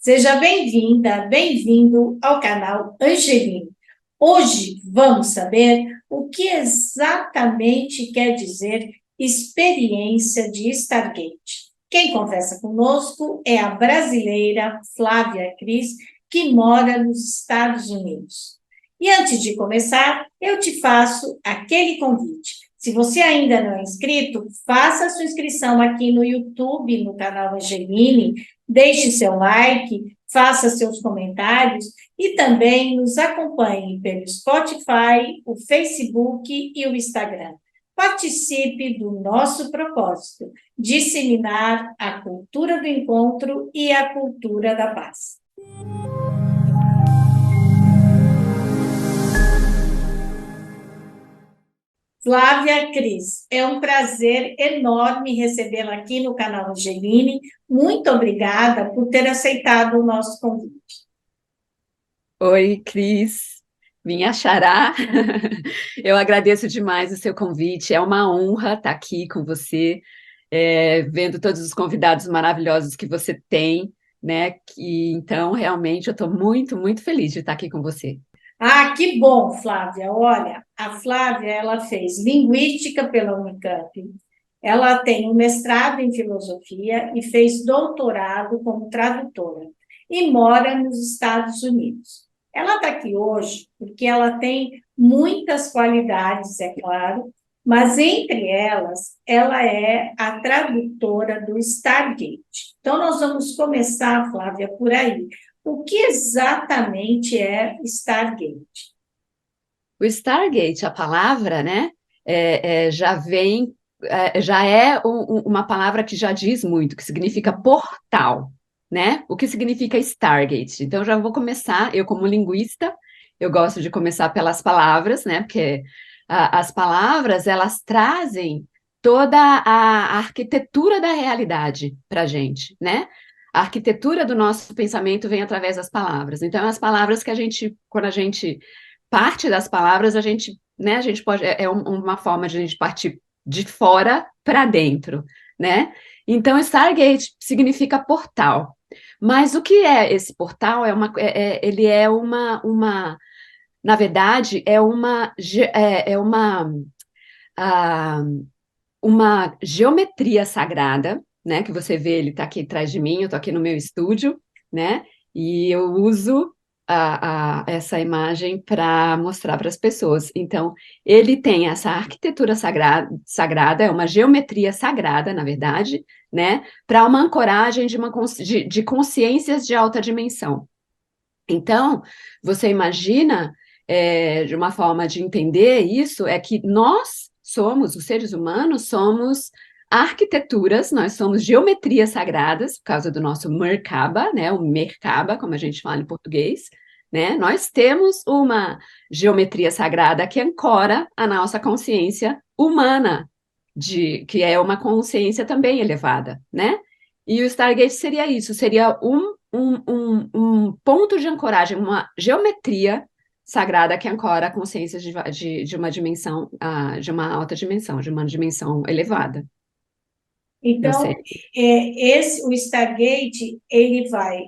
Seja bem-vinda, bem-vindo ao canal Angeline. Hoje vamos saber o que exatamente quer dizer experiência de Stargate. Quem conversa conosco é a brasileira Flávia Cris, que mora nos Estados Unidos. E antes de começar, eu te faço aquele convite. Se você ainda não é inscrito, faça a sua inscrição aqui no YouTube, no canal Angeline, deixe seu like, faça seus comentários e também nos acompanhe pelo Spotify, o Facebook e o Instagram. Participe do nosso propósito, disseminar a cultura do encontro e a cultura da paz. Flávia Cris, é um prazer enorme recebê-la aqui no canal Angeline. Muito obrigada por ter aceitado o nosso convite. Oi, Cris, minha xará. Eu agradeço demais o seu convite. É uma honra estar aqui com você, vendo todos os convidados maravilhosos que você tem, né? Então, realmente, eu estou muito, muito feliz de estar aqui com você. Ah, que bom, Flávia. Olha, a Flávia, ela fez linguística pela Unicamp. Ela tem um mestrado em filosofia e fez doutorado como tradutora e mora nos Estados Unidos. Ela está aqui hoje porque ela tem muitas qualidades, é claro, mas entre elas, ela é a tradutora do Stargate. Então, nós vamos começar, Flávia, por aí. O que exatamente é Stargate? O Stargate, a palavra, né? Já vem, já é uma palavra que já diz muito, que significa portal, né? O que significa Stargate? Então, já vou começar, eu como linguista, eu gosto de começar pelas palavras, né? Porque as palavras, elas trazem toda a arquitetura da realidade para a gente, né? A arquitetura do nosso pensamento vem através das palavras. Então, as palavras que a gente, quando a gente parte das palavras, a gente, né, a gente pode, uma forma de a gente partir de fora para dentro, né? Então, Stargate significa portal. Mas o que é esse portal? Ele é na verdade, ah, uma geometria sagrada, né? Que você vê, ele está aqui atrás de mim, eu estou aqui no meu estúdio, né? E eu uso essa imagem para mostrar para as pessoas. Então, ele tem essa arquitetura sagrada, é uma geometria sagrada, na verdade, né? Para uma ancoragem de consciências de alta dimensão. Então, você imagina, de uma forma de entender isso, é que nós somos, os seres humanos, somos arquiteturas, nós somos geometrias sagradas, por causa do nosso Merkaba, né, o Merkaba, como a gente fala em português, né, nós temos uma geometria sagrada que ancora a nossa consciência humana, que é uma consciência também elevada, né? E o Stargate seria isso, seria um ponto de ancoragem, uma geometria sagrada que ancora a consciência de uma dimensão, de uma alta dimensão, de uma dimensão elevada. Não sei. Então, o Stargate, ele vai,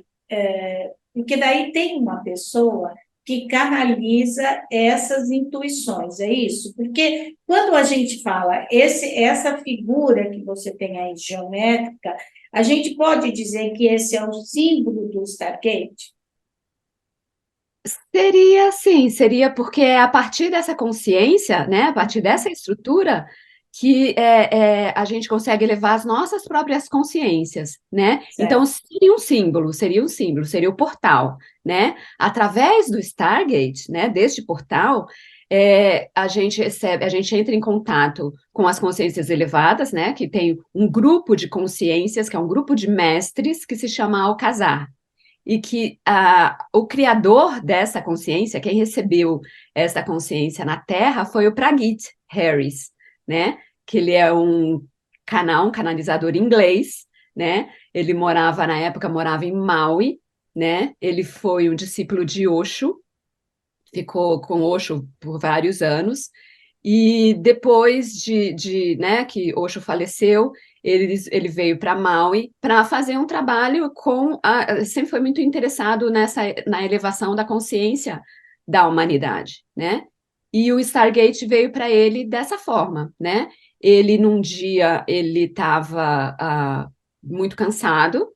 porque daí tem uma pessoa que canaliza essas intuições, é isso? Porque quando a gente fala essa figura que você tem aí geométrica, a gente pode dizer que esse é o símbolo do Stargate? Seria sim, seria porque é a partir dessa consciência, né, a partir dessa estrutura, que a gente consegue elevar as nossas próprias consciências, né? Então, Certo. seria um símbolo, seria o portal, né? Através do Stargate, né, deste portal, a gente recebe, a gente entra em contato com as consciências elevadas, né, que tem um grupo de consciências, que é um grupo de mestres, que se chama Alcazar e que o criador dessa consciência, quem recebeu essa consciência na Terra, foi o Prageet Harris, né? Que ele é um canalizador inglês, né? Ele na época, morava em Maui, né? Ele foi um discípulo de Osho, ficou com Osho por vários anos, e depois né, que Osho faleceu, ele veio para Maui para fazer um trabalho sempre foi muito interessado na elevação da consciência da humanidade, né? E o Stargate veio para ele dessa forma, né? Ele, num dia, ele estava muito cansado,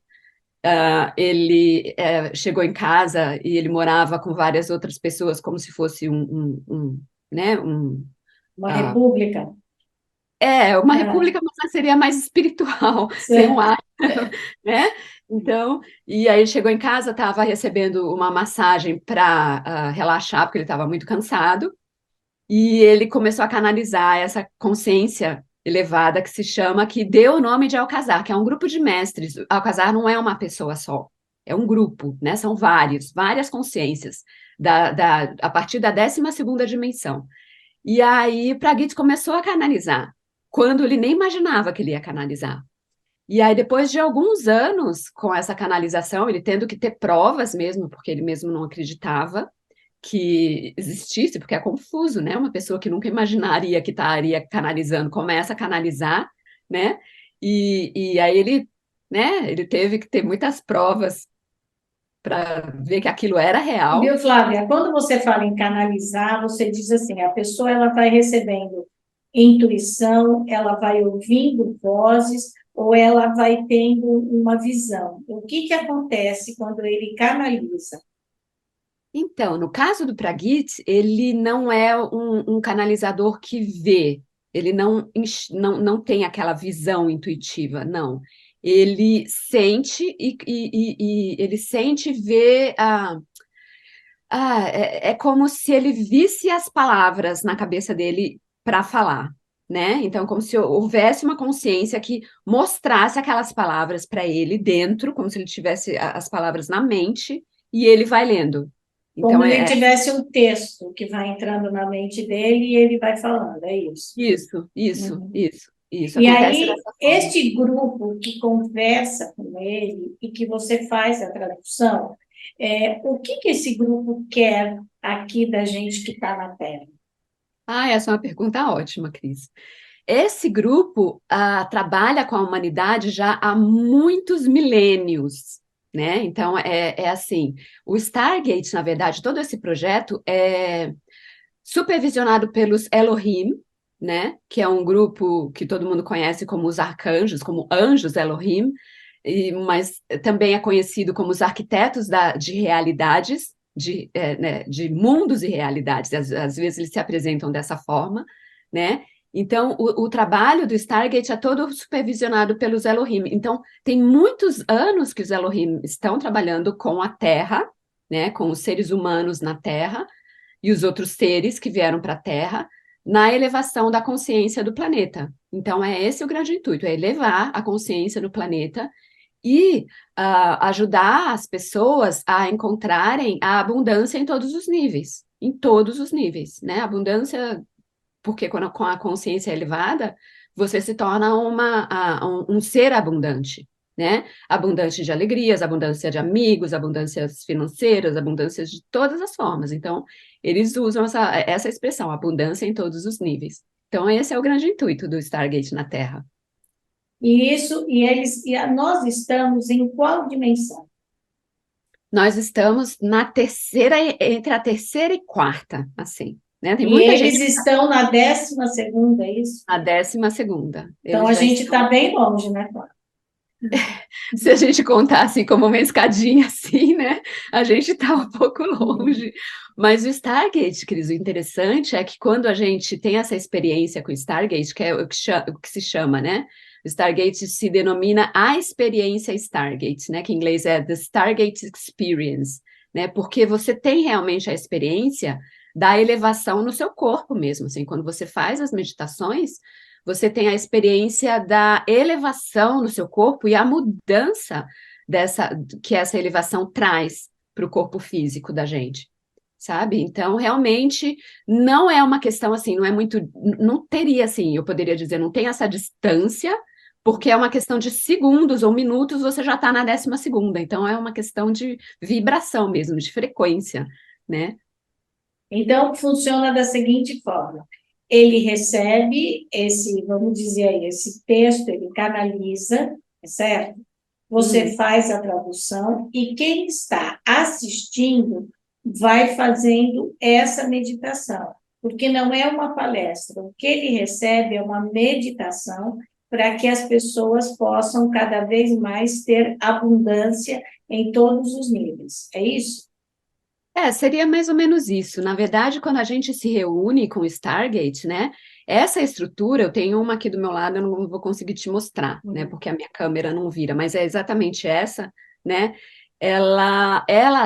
ele chegou em casa e ele morava com várias outras pessoas, como se fosse né, Uma ah, república. uma Ah, república, mas seria mais espiritual, sem um certo. ar, né? Então, e aí ele chegou em casa, estava recebendo uma massagem para relaxar, porque ele estava muito cansado, e ele começou a canalizar essa consciência elevada que deu o nome de Alcazar, que é um grupo de mestres. Alcazar não é uma pessoa só, é um grupo, né? São várias consciências, a partir da 12ª dimensão. E aí Praguito começou a canalizar, quando ele nem imaginava que ele ia canalizar. E aí, depois de alguns anos com essa canalização, ele tendo que ter provas mesmo, porque ele mesmo não acreditava que existisse, porque é confuso, né? Uma pessoa que nunca imaginaria que estaria canalizando, começa a canalizar, né? E aí ele, né? Ele teve que ter muitas provas para ver que aquilo era real. Viu, Flávia? Quando você fala em canalizar, você diz assim, a pessoa ela vai recebendo intuição, ela vai ouvindo vozes ou ela vai tendo uma visão. O que que acontece quando ele canaliza? Então, no caso do Praguit, ele não é um canalizador que vê, ele não tem aquela visão intuitiva, não. Ele sente e ele sente e vê. É como se ele visse as palavras na cabeça dele para falar, né? Então, como se houvesse uma consciência que mostrasse aquelas palavras para ele dentro, como se ele tivesse as palavras na mente e ele vai lendo. Como Então, ele tivesse um texto que vai entrando na mente dele e ele vai falando, é isso. isso, isso, Uhum. isso, isso E acontece aí, dessa forma. este grupo que conversa com ele e que você faz a tradução, o que que esse grupo quer aqui da gente que está na Terra? Essa é uma pergunta ótima, Cris. Esse grupo trabalha com a humanidade já há muitos milênios, né? Então, é assim, o Stargate, na verdade, todo esse projeto é supervisionado pelos Elohim, né? Que é um grupo que todo mundo conhece como os arcanjos, como anjos Elohim, mas também é conhecido como os arquitetos de realidades, né, de mundos e realidades. Às vezes eles se apresentam dessa forma, né? Então, o trabalho do Stargate é todo supervisionado pelos Elohim. Então, tem muitos anos que os Elohim estão trabalhando com a Terra, né, com os seres humanos na Terra, e os outros seres que vieram para a Terra na elevação da consciência do planeta. Então, é esse o grande intuito, é elevar a consciência no planeta e ajudar as pessoas a encontrarem a abundância em todos os níveis, né? Abundância, porque com a consciência elevada, você se torna um ser abundante, né? Abundante de alegrias, abundância de amigos, abundâncias financeiras, abundâncias de todas as formas. Então, eles usam essa expressão, abundância em todos os níveis. Então, esse é o grande intuito do Stargate na Terra. Nós estamos em qual dimensão? Nós estamos entre a terceira e quarta, assim, né? Tem E muita gente eles estão na 12ª, é isso? na 12ª. Então a Eles já gente estão. está bem longe, né, Cláudia? Se a gente contar assim como uma escadinha assim, né? A gente está um pouco Uhum. longe. Mas o Stargate, Cris, o interessante é que quando a gente tem essa experiência com o Stargate, que é o que se chama, né? O Stargate se denomina a experiência Stargate, né? Que em inglês é The Stargate Experience, né? Porque você tem realmente a experiência da elevação no seu corpo mesmo, assim, quando você faz as meditações, você tem a experiência da elevação no seu corpo e a mudança que essa elevação traz para o corpo físico da gente, sabe? Então, realmente, não é uma questão assim, não é muito, não teria assim, eu poderia dizer, não tem essa distância, porque é uma questão de segundos ou minutos, você já está na 12ª, então é uma questão de vibração mesmo, de frequência, né? Então, funciona da seguinte forma: ele recebe esse, vamos dizer aí, esse texto, ele canaliza, certo? Você faz a tradução e quem está assistindo vai fazendo essa meditação, porque não é uma palestra. O que ele recebe é uma meditação para que as pessoas possam cada vez mais ter abundância em todos os níveis. É isso? Seria mais ou menos isso. Na verdade, quando a gente se reúne com o Stargate, né? Essa estrutura, eu tenho uma aqui do meu lado, eu não vou conseguir te mostrar, né? Porque a minha câmera não vira, mas é exatamente essa, né? Ela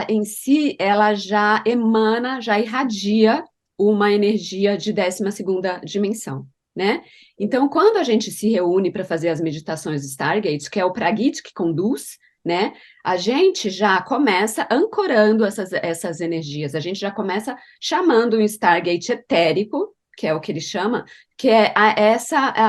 em si, ela já emana, já irradia uma energia de 12ª dimensão, né? Então, quando a gente se reúne para fazer as meditações Stargate, que é o Pragyat que conduz, né? A gente já começa ancorando essas energias, a gente já começa chamando um Stargate etérico, que é o que ele chama, que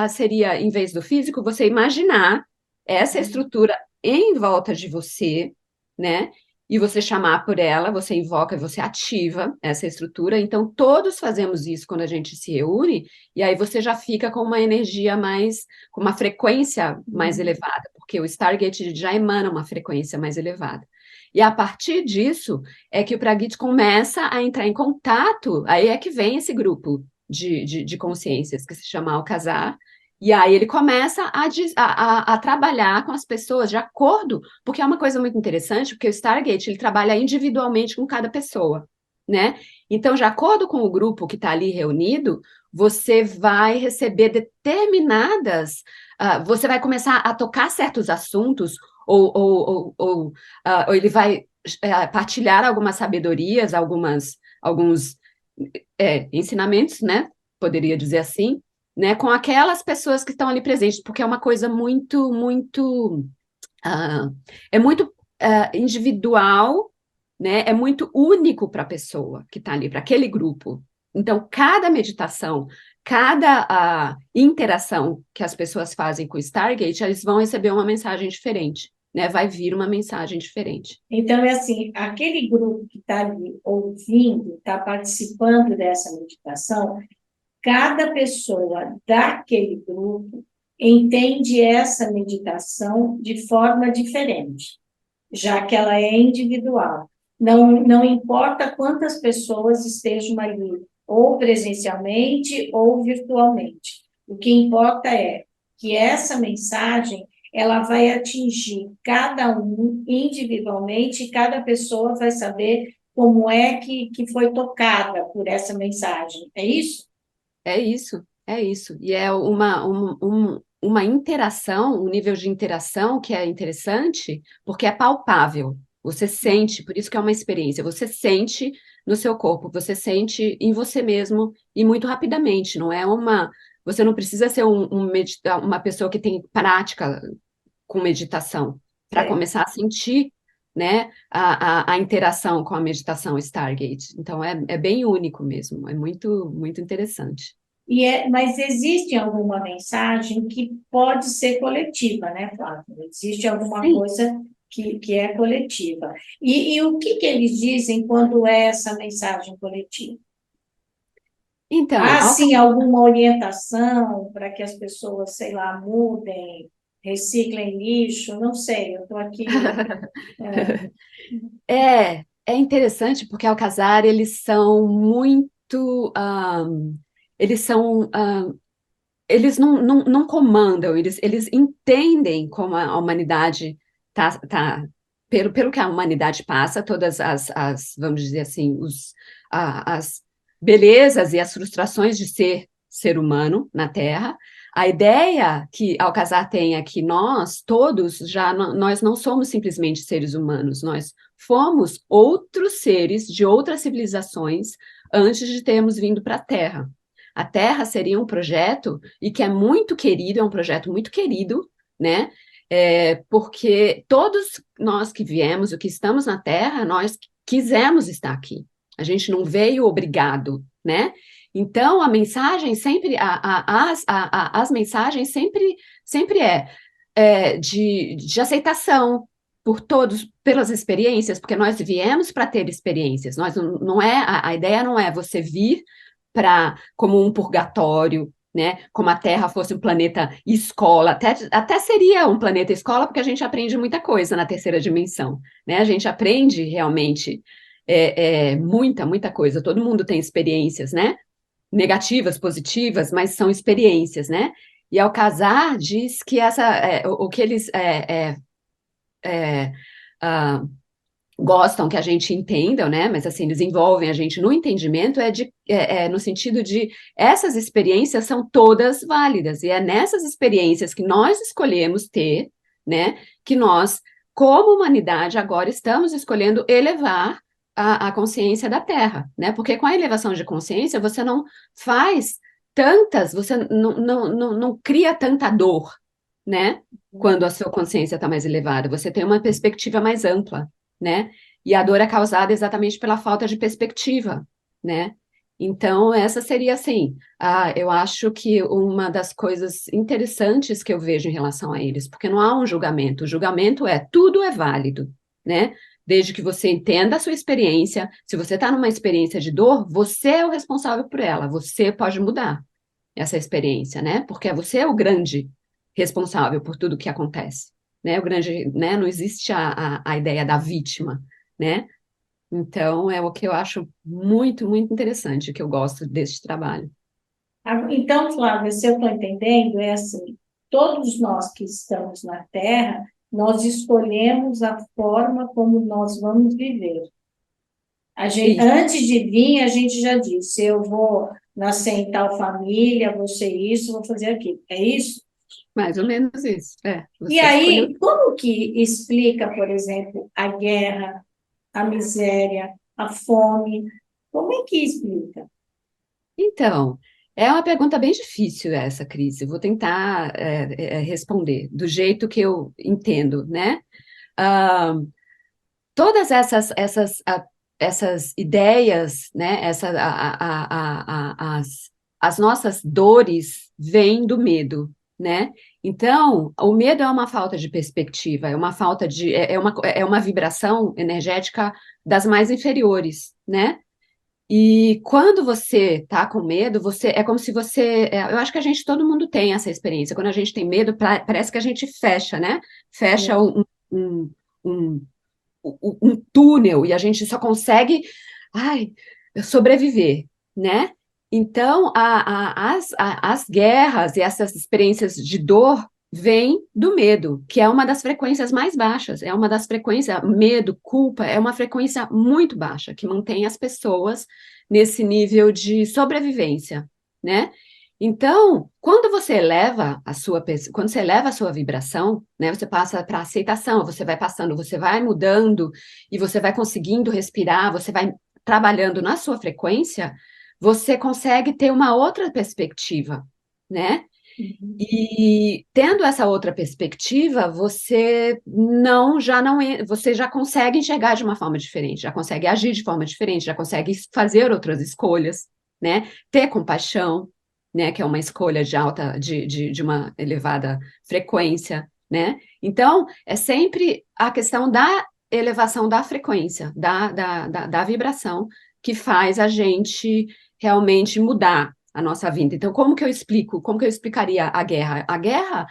seria, em vez do físico, você imaginar essa estrutura em volta de você, né? E você chamar por ela, você invoca, você ativa essa estrutura. Então, todos fazemos isso quando a gente se reúne, e aí você já fica com uma energia mais, com uma frequência mais elevada, porque o Stargate já emana uma frequência mais elevada. E a partir disso é que o Pragyat começa a entrar em contato, aí é que vem esse grupo de consciências, que se chama Alcazar, e aí ele começa a trabalhar com as pessoas de acordo, porque é uma coisa muito interessante, porque o Stargate ele trabalha individualmente com cada pessoa, né? Então, de acordo com o grupo que está ali reunido, você vai receber você vai começar a tocar certos assuntos, ou ele vai partilhar algumas sabedorias, alguns ensinamentos, né? Poderia dizer assim, né? Com aquelas pessoas que estão ali presentes, porque é uma coisa ah, é muito individual, né? É muito único para a pessoa que está ali, para aquele grupo. Então, cada meditação, cada interação que as pessoas fazem com o Stargate, eles vão receber uma mensagem diferente, né? Vai vir uma mensagem diferente. Então, é assim, aquele grupo que está ali ouvindo, está participando dessa meditação, cada pessoa daquele grupo entende essa meditação de forma diferente, já que ela é individual. Não importa quantas pessoas estejam ali, ou presencialmente ou virtualmente. O que importa é que essa mensagem ela vai atingir cada um individualmente, e cada pessoa vai saber como é que foi tocada por essa mensagem. É isso? É isso, é isso. E é uma interação, um nível de interação que é interessante, porque é palpável. Você sente, por isso que é uma experiência, você sente no seu corpo, você sente em você mesmo e muito rapidamente, não é uma. Você não precisa ser uma pessoa que tem prática com meditação para É. começar a sentir, né, a interação com a meditação Stargate. Então é bem único mesmo, é muito interessante. Mas existe alguma mensagem que pode ser coletiva, né, Flávia? Existe alguma Sim. coisa que é coletiva. E o que eles dizem quando é essa mensagem coletiva? Então, Há, sim, alguma orientação para que as pessoas, sei lá, mudem, reciclem lixo? Não sei, eu estou aqui. é interessante porque Alcazar, eles são muito, eles são, eles não comandam, eles entendem como a humanidade tá pelo que a humanidade passa, todas vamos dizer assim, as belezas e as frustrações de ser humano na Terra. A ideia que Alcazar tem é que nós todos nós não somos simplesmente seres humanos, nós fomos outros seres de outras civilizações antes de termos vindo para a Terra. A Terra seria um projeto e que é muito querido, é um projeto muito querido, né? Porque todos nós que viemos, o que estamos na Terra, nós quisemos estar aqui. A gente não veio obrigado, né? Então, a mensagem sempre, as mensagens sempre de aceitação por todos, pelas experiências, porque nós viemos para ter experiências. Nós não é a ideia não é você vir como um purgatório, né? Como a Terra fosse um planeta escola, até seria um planeta escola, porque a gente aprende muita coisa na terceira dimensão, né? A gente aprende realmente muita coisa. Todo mundo tem experiências, né? Negativas, positivas, mas são experiências, né? E Alcazar diz que o que eles ah, gostam que a gente entenda, né? Mas assim, desenvolvem a gente no entendimento no sentido de essas experiências são todas válidas, e é nessas experiências que nós escolhemos ter, né? Que nós, como humanidade, agora estamos escolhendo elevar a consciência da Terra, né? Porque com a elevação de consciência, você não faz você não cria tanta dor, né? Quando a sua consciência está mais elevada, você tem uma perspectiva mais ampla, né? E a dor é causada exatamente pela falta de perspectiva, né? Então, essa seria assim, eu acho que uma das coisas interessantes que eu vejo em relação a eles, porque não há um julgamento, o julgamento tudo é válido, né? Desde que você entenda a sua experiência, se você está numa experiência de dor, você é o responsável por ela, você pode mudar essa experiência, né? Porque você é o grande responsável por tudo que acontece, né? O grande, né? Não existe a ideia da vítima, né? Então, é o que eu acho muito interessante, que eu gosto deste trabalho. Então, Flávia, se eu estou entendendo, é assim, todos nós que estamos na Terra, nós escolhemos a forma como nós vamos viver. Isso, Antes de vir, a gente já disse, eu vou nascer em tal família, vou ser isso, vou fazer aquilo. É isso? mais ou menos isso. E Você escolheu. aí, como que explica, por exemplo, a guerra, a miséria, a fome? Como é que explica? Então, é uma pergunta bem difícil essa, Cris. Eu vou tentar responder do jeito que eu entendo, né? Ah, todas essas ideias, né, as nossas dores vêm do medo, né? Então, o medo é uma falta de perspectiva, é uma falta de, é uma vibração energética das mais inferiores, né? E quando você tá com medo, é como se eu acho que todo mundo tem essa experiência. Quando a gente tem medo, parece que a gente fecha, né? Fecha um, um, um túnel e a gente só consegue, ai, sobreviver, né? Então, as guerras e essas experiências de dor vêm do medo, que é uma das frequências mais baixas, é uma das frequências, medo, culpa, é uma frequência muito baixa, que mantém as pessoas nesse nível de sobrevivência, né? Então, quando você eleva a sua vibração, né, você passa para aceitação, você vai passando, você vai mudando e você vai conseguindo respirar, você vai trabalhando na sua frequência, você consegue ter uma outra perspectiva, né? Uhum. E tendo essa outra perspectiva, você já consegue enxergar de uma forma diferente, já consegue agir de forma diferente, já consegue fazer outras escolhas, né? Ter compaixão, né? Que é uma escolha de uma elevada frequência, né? Então, é sempre a questão da elevação da frequência, da vibração, que faz a gente realmente mudar a nossa vida. Então, como que eu explicaria a guerra? A guerra,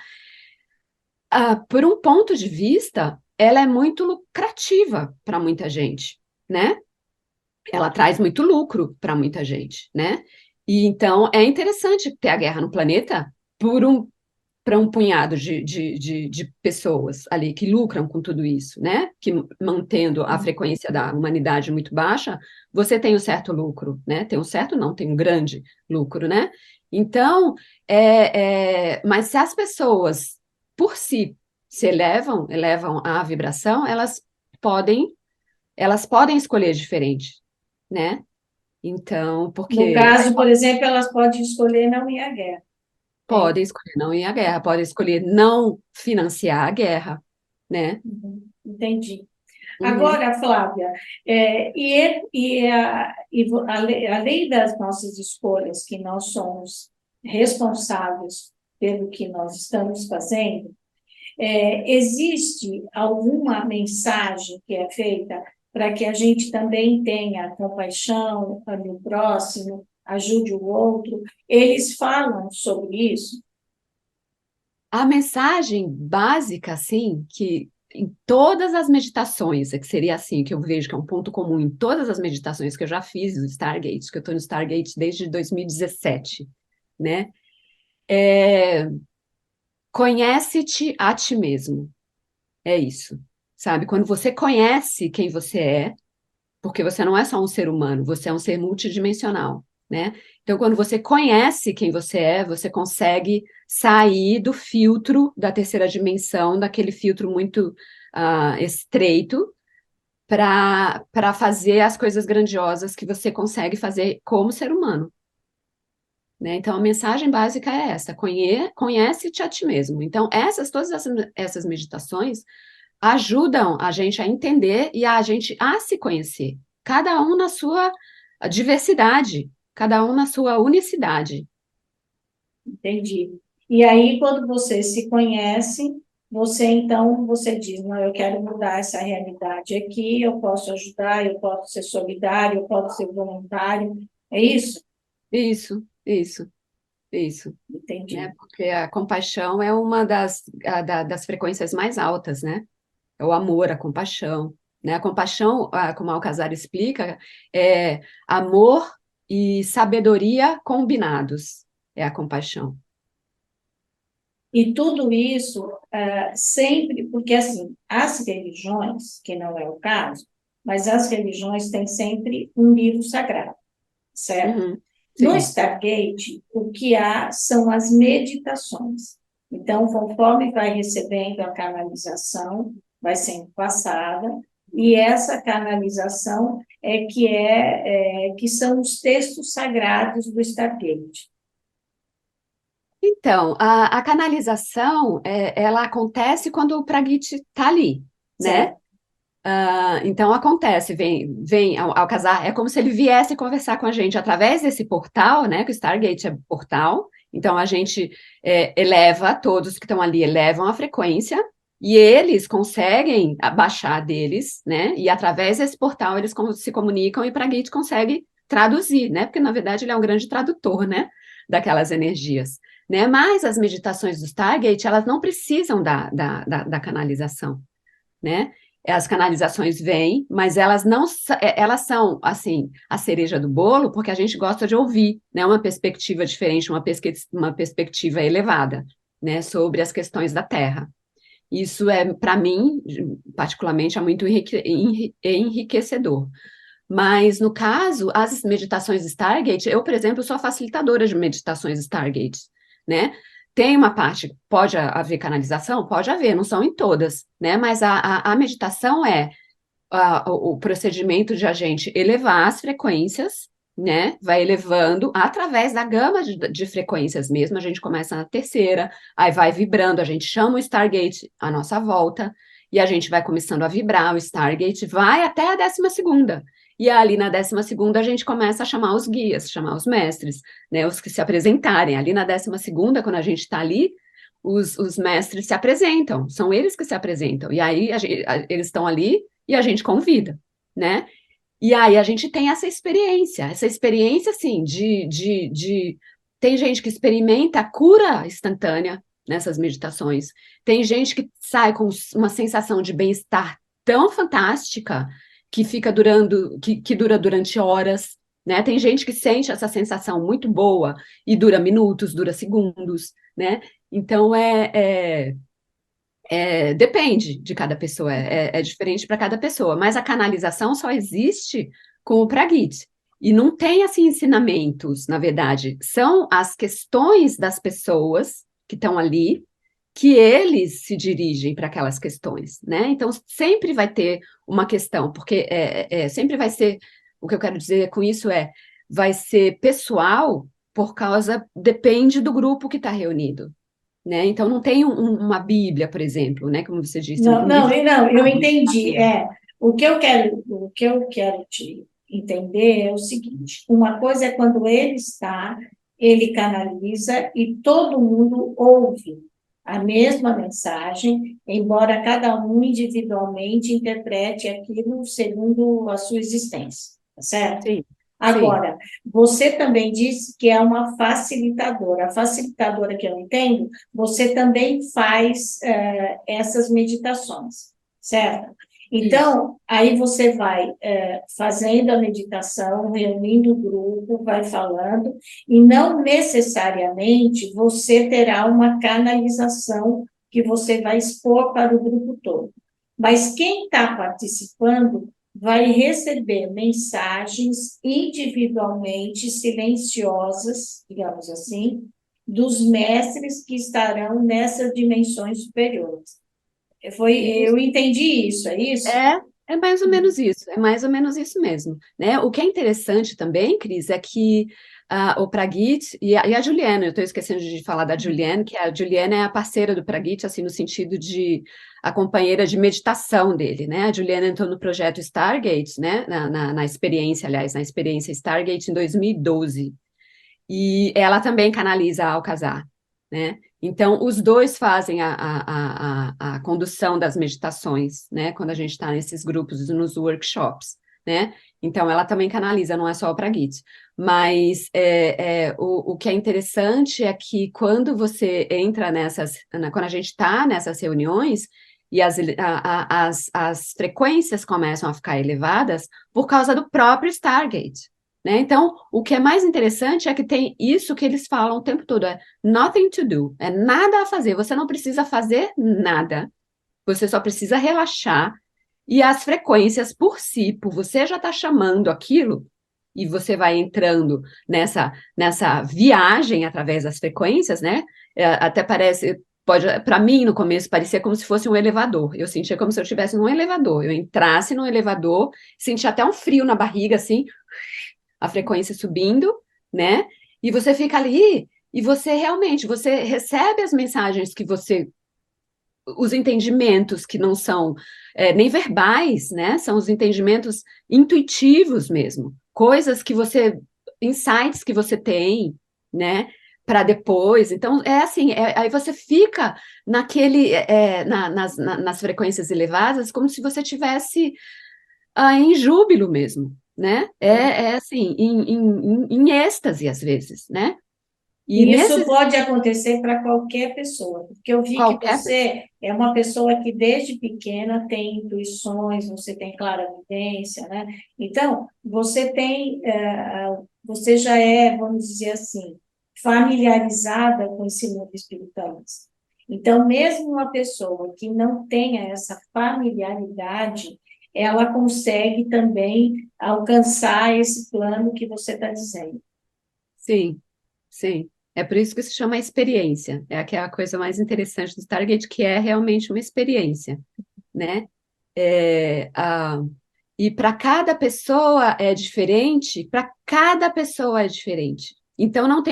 por um ponto de vista, ela é muito lucrativa para muita gente, né? Ela traz muito lucro para muita gente, né? E então é interessante ter a guerra no planeta para um punhado de pessoas ali que lucram com tudo isso, né? Que mantendo a frequência da humanidade muito baixa, você tem um certo lucro, né? Tem um certo, não, tem um grande lucro, né? Então, mas se as pessoas por si se elevam a vibração, podem, elas podem escolher diferente, né? Então, No porque caso, por exemplo, elas podem escolher não ir à guerra. É podem escolher não ir à guerra, podem escolher não financiar a guerra, né? Entendi. Uhum. Agora, Flávia, além das nossas escolhas, que nós somos responsáveis pelo que nós estamos fazendo, existe alguma mensagem que é feita para que a gente também tenha compaixão no próximo, ajude o outro. Eles falam sobre isso? A mensagem básica, assim, que em todas as meditações, que seria assim, que eu vejo que é um ponto comum em todas as meditações que eu já fiz do Stargate, que eu estou no Stargate desde 2017, né? É, conhece-te a ti mesmo. É isso, sabe? Quando você conhece quem você é, porque você não é só um ser humano, você é um ser multidimensional, né? Então, quando você conhece quem você é, você consegue sair do filtro da terceira dimensão, daquele filtro muito estreito, para fazer as coisas grandiosas que você consegue fazer como ser humano. Né? Então, a mensagem básica é essa: conhece-te a ti mesmo. Então, todas essas meditações ajudam a gente a entender e a gente a se conhecer, cada um na sua diversidade, cada um na sua unicidade. Entendi. E aí, quando você se conhece, você então, você diz, não, eu quero mudar essa realidade aqui, eu posso ajudar, eu posso ser solidário, eu posso ser voluntário. É isso? Isso, isso, Entendi. né? Porque a compaixão é uma das frequências mais altas, né? É o amor, a compaixão, né? A compaixão, como a Alcazar explica, é amor e sabedoria combinados, é a compaixão. E tudo isso sempre, porque assim, as religiões, que não é o caso, mas as religiões têm sempre um livro sagrado, certo? Uhum, No sim. Stargate, o que há são as meditações. Então, conforme vai recebendo a canalização, vai sendo passada, e essa canalização que são os textos sagrados do Stargate, Então, a canalização, ela acontece quando o Praguiti está ali, né? certo? Então, acontece, vem ao casar, é como se ele viesse conversar com a gente através desse portal, né? Que o Stargate é portal, então a gente eleva, todos que estão ali elevam a frequência, e eles conseguem baixar deles, né? E através desse portal eles se comunicam e o Praguiti consegue traduzir, né? Porque, na verdade, ele é um grande tradutor, né? Daquelas energias. Né? Mas as meditações do Stargate, elas não precisam da canalização, né? As canalizações vêm, mas elas não, elas são, assim, a cereja do bolo, porque a gente gosta de ouvir, né? Uma perspectiva diferente, uma perspectiva elevada, né? Sobre as questões da Terra. Isso é, para mim, particularmente, é muito enriquecedor. Mas, no caso, as meditações Stargate, eu, por exemplo, sou a facilitadora de meditações Stargate, né? Tem uma parte, pode haver canalização? Pode haver, não são em todas, né? Mas a meditação é o procedimento de a gente elevar as frequências, né? Vai elevando através da gama de frequências mesmo. A gente começa na terceira, aí vai vibrando, a gente chama o Stargate à nossa volta, e a gente vai começando a vibrar, o Stargate vai até a 12ª. E ali na 12ª a gente começa a chamar os guias, chamar os mestres, né? Os que se apresentarem. Ali na 12ª, quando a gente está ali, os mestres se apresentam, são eles que se apresentam. E aí eles estão ali e a gente convida, né? E aí a gente tem essa experiência, assim, Tem gente que experimenta a cura instantânea nessas meditações, tem gente que sai com uma sensação de bem-estar tão fantástica que fica que dura durante horas, né? Tem gente que sente essa sensação muito boa e dura minutos, dura segundos, né? Então, depende de cada pessoa, é diferente para cada pessoa, mas a canalização só existe com o Pragit. E não tem, assim, ensinamentos, na verdade, são as questões das pessoas que estão ali, que eles se dirigem para aquelas questões, né? Então, sempre vai ter uma questão, porque sempre vai ser, o que eu quero dizer com isso vai ser pessoal, depende do grupo que está reunido, né? Então, não tem uma Bíblia, por exemplo, né? Como você disse, Não, um não, livro não, eu sagrado. entendi. O que eu quero te entender é o seguinte: uma coisa é quando ele está, ele canaliza e todo mundo ouve a mesma mensagem, embora cada um individualmente interprete aquilo segundo a sua existência, tá certo? Sim, Agora, você também disse que é uma facilitadora. A facilitadora que eu entendo, você também faz essas meditações, certo? Isso. Então, aí você vai fazendo a meditação, reunindo o grupo, vai falando, e não necessariamente você terá uma canalização que você vai expor para o grupo todo. Mas quem está participando vai receber mensagens individualmente silenciosas, digamos assim, dos mestres que estarão nessas dimensões superiores. Eu entendi isso, é isso? É mais ou menos isso, é mais ou menos isso mesmo, né? O que é interessante também, Cris, é que o Pragit e a Juliana, eu estou esquecendo de falar da Juliana, que a Juliana é a parceira do Pragit, assim, no sentido de a companheira de meditação dele, né? A Juliana entrou no projeto Stargate, né? Na experiência, aliás, na experiência Stargate em 2012. E ela também canaliza a Alcazar, né? Então, os dois fazem a condução das meditações, né? Quando a gente está nesses grupos, nos workshops, né? Então, ela também canaliza, não é só o Pragit. Mas o que é interessante é que quando você entra quando a gente está nessas reuniões, e as frequências começam a ficar elevadas por causa do próprio Stargate, né? Então, o que é mais interessante é que tem isso que eles falam o tempo todo, é nothing to do, é nada a fazer, você não precisa fazer nada, você só precisa relaxar, e as frequências por si, por você já está chamando aquilo, e você vai entrando nessa viagem através das frequências, né? Até parece, para mim no começo parecia como se fosse um elevador, eu sentia como se eu estivesse num elevador, eu entrasse num elevador, sentia até um frio na barriga, assim, a frequência subindo, né? E você fica ali e você realmente, você recebe as mensagens que você, os entendimentos que não são nem verbais, né? São os entendimentos intuitivos mesmo, coisas que você, insights que você tem, né? Para depois, então é assim, aí você fica nas frequências elevadas, como se você tivesse em júbilo mesmo, né? É assim, em êxtase às vezes, né? E E isso nesses pode acontecer para qualquer pessoa, porque eu vi que qualquer você é uma pessoa que desde pequena tem intuições, você tem clarividência, né? Então, você já é, vamos dizer assim, familiarizada com esse mundo espiritualista. Então, mesmo uma pessoa que não tenha essa familiaridade, ela consegue também alcançar esse plano que você está dizendo. sim, sim. É por isso que se chama experiência. É aquela coisa mais interessante do Stargate, que é realmente uma experiência, né? É, e para cada pessoa é diferente, para cada pessoa é diferente. Então não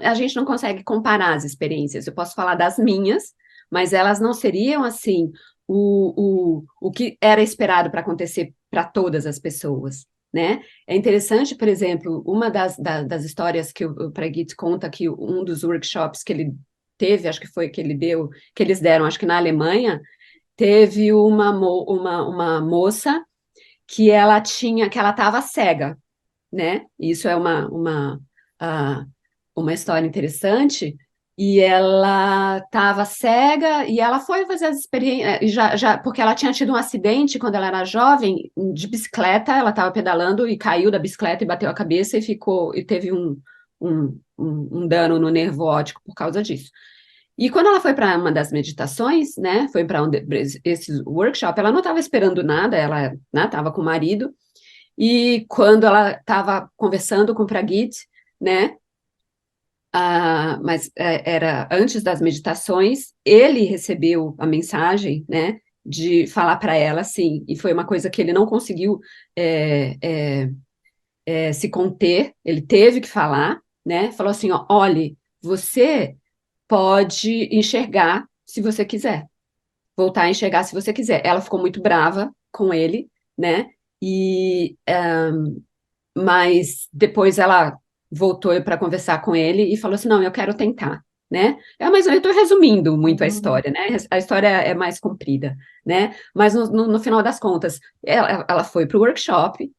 a gente não consegue comparar as experiências. Eu posso falar das minhas, mas elas não seriam assim o que era esperado para acontecer para todas as pessoas, né? É interessante, por exemplo, uma das histórias que o Pragit conta que um dos workshops que ele teve, acho que foi que ele deu, que eles deram, acho que na Alemanha, teve uma moça que ela estava cega, né? Isso é ah, uma história interessante. E ela estava cega e ela foi fazer as experiências, porque ela tinha tido um acidente quando ela era jovem, de bicicleta, ela estava pedalando e caiu da bicicleta e bateu a cabeça e teve um dano no nervo óptico por causa disso. E quando ela foi para uma das meditações, né, foi para esse workshop, ela não estava esperando nada, ela estava com o marido, e quando ela estava conversando com o Pragit, né, mas era antes das meditações, ele recebeu a mensagem, né, de falar para ela assim, e foi uma coisa que ele não conseguiu é, é, se conter, ele teve que falar, né, falou assim, ó, olhe, você pode enxergar se você quiser, voltar a enxergar se você quiser. Ela ficou muito brava com ele, né? E mas depois ela voltou para conversar com ele e falou assim: não, eu quero tentar, né? Mas eu estou resumindo muito a Uhum. história, né? A história é mais comprida, né? Mas no final das contas, ela foi para o workshop,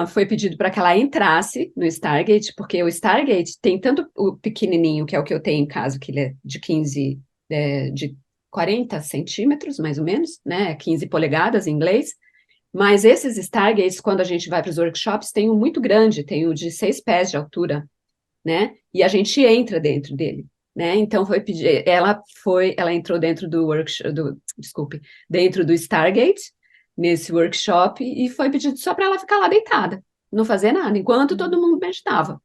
foi pedido para que ela entrasse no Stargate, porque o Stargate tem tanto o pequenininho, que é o que eu tenho em casa, que ele é de 15, de 40 centímetros, mais ou menos, né? 15 polegadas em inglês. Mas esses Stargates, quando a gente vai para os workshops, tem um muito grande, tem o de 6 pés de altura, né? E a gente entra dentro dele, né? Então foi pedir, ela entrou dentro do workshop, desculpe, dentro do Stargate, nesse workshop, e foi pedido só para ela ficar lá deitada, não fazer nada, enquanto todo mundo meditava,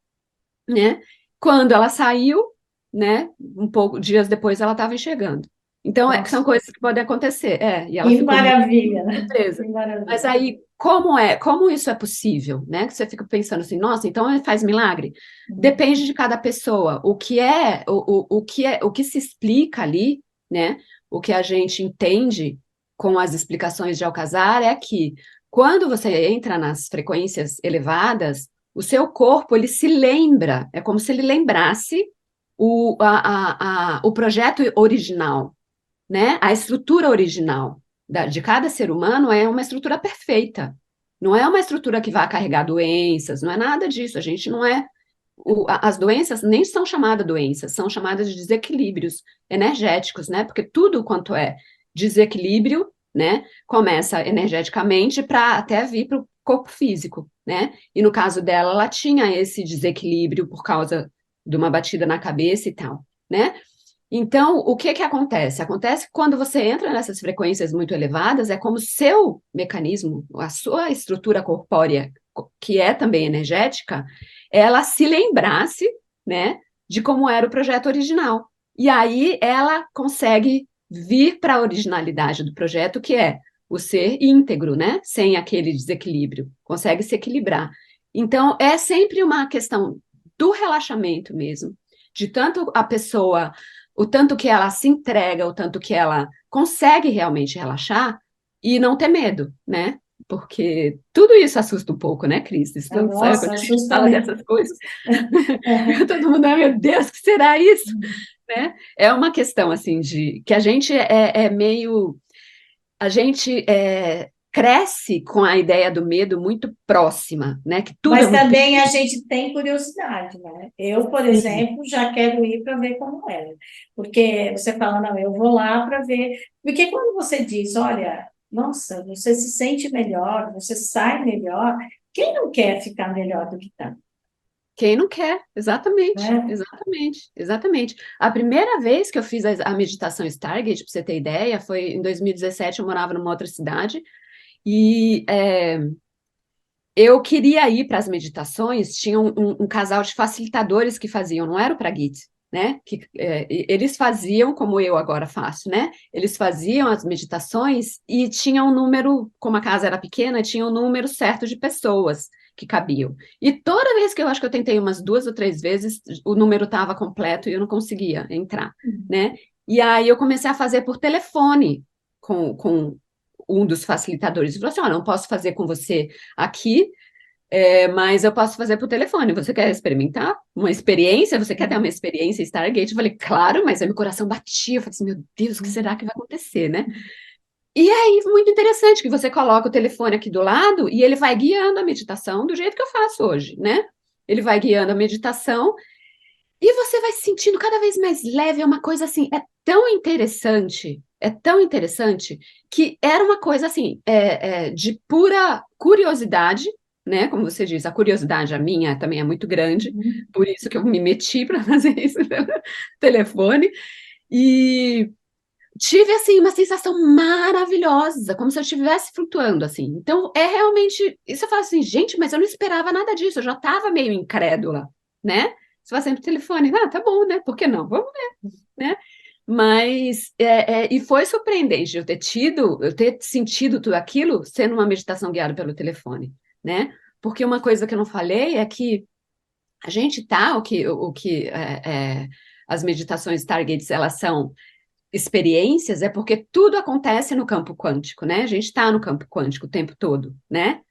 né? Quando ela saiu, né? Um pouco dias depois ela estava enxergando. Então, são Nossa, coisas que podem acontecer. E ela que ficou muito maravilha, né? surpresa. Que Mas maravilha. aí, como isso é possível, né? Que você fica pensando assim, nossa, então ele faz milagre? Uhum. Depende de cada pessoa. O que se explica ali, né? O que a gente entende com as explicações de Alcazar é que quando você entra nas frequências elevadas, o seu corpo ele se lembra, é como se ele lembrasse o projeto original, né? A estrutura original de cada ser humano é uma estrutura perfeita. Não é uma estrutura que vai carregar doenças, não é nada disso. A gente não é. As doenças nem são chamadas doenças, são chamadas de desequilíbrios energéticos, né? Porque tudo quanto é desequilíbrio, né, começa energeticamente para até vir para o corpo físico, né? E no caso dela, ela tinha esse desequilíbrio por causa de uma batida na cabeça e tal, né? Então, o que que acontece? Acontece que quando você entra nessas frequências muito elevadas, é como o seu mecanismo, a sua estrutura corpórea, que é também energética, ela se lembrasse, né, de como era o projeto original. E aí ela consegue vir para a originalidade do projeto, que é o ser íntegro, né, sem aquele desequilíbrio, consegue se equilibrar. Então, é sempre uma questão do relaxamento mesmo, de tanto a pessoa o tanto que ela se entrega, o tanto que ela consegue realmente relaxar e não ter medo, né? Porque tudo isso assusta um pouco, né, Cris? Isso não sabe Nossa, quando a gente assusta fala mesmo. dessas coisas. Todo mundo, meu Deus, o que será isso? Uhum. Né? É uma questão assim de que a gente é meio cresce com a ideia do medo muito próxima, né? Que tudo é Mas muito também a perigoso. gente tem curiosidade, né? Eu, por Sim. exemplo, já quero ir para ver como é. Porque você fala, não, eu vou lá para ver. Porque quando você diz, olha, nossa, você se sente melhor, você sai melhor, quem não quer ficar melhor do que está, Quem não quer? Exatamente, né? exatamente, exatamente. A primeira vez que eu fiz a meditação Stargate, para você ter ideia, foi em 2017. Eu morava numa outra cidade e eu queria ir para as meditações. Tinha um casal de facilitadores que faziam, não era o Pragit, né? Eles faziam como eu agora faço, né? Eles faziam as meditações e tinha um número, como a casa era pequena, tinha um número certo de pessoas que cabiam. E toda vez que eu acho que eu tentei umas 2 ou 3 vezes, o número estava completo e eu não conseguia entrar, né? E aí eu comecei a fazer por telefone com um dos facilitadores. Ele falou assim: ó, não posso fazer com você aqui, mas eu posso fazer por telefone. Você quer experimentar uma experiência? Você quer ter uma experiência Stargate? Eu falei, claro, mas aí meu coração batia. Eu falei assim, meu Deus, o que será que vai acontecer, né? E aí, muito interessante que você coloca o telefone aqui do lado e ele vai guiando a meditação do jeito que eu faço hoje, né? Ele vai guiando a meditação e você vai se sentindo cada vez mais leve. É uma coisa assim, é tão interessante, que era uma coisa assim, de pura curiosidade, né? Como você diz, a curiosidade, a minha também é muito grande, Uhum. por isso que eu me meti para fazer isso pelo telefone. E tive assim uma sensação maravilhosa, como se eu estivesse flutuando assim. Então é realmente, isso eu falo assim, gente, mas eu não esperava nada disso, eu já estava meio incrédula, né? Você vai sempre telefone, tá bom, né? Por que não? Vamos ver, né? Mas e foi surpreendente eu ter sentido tudo aquilo sendo uma meditação guiada pelo telefone, né? Porque uma coisa que eu não falei é que a gente tá, as meditações Stargates, elas são experiências, é porque tudo acontece no campo quântico, né? A gente está no campo quântico o tempo todo, né?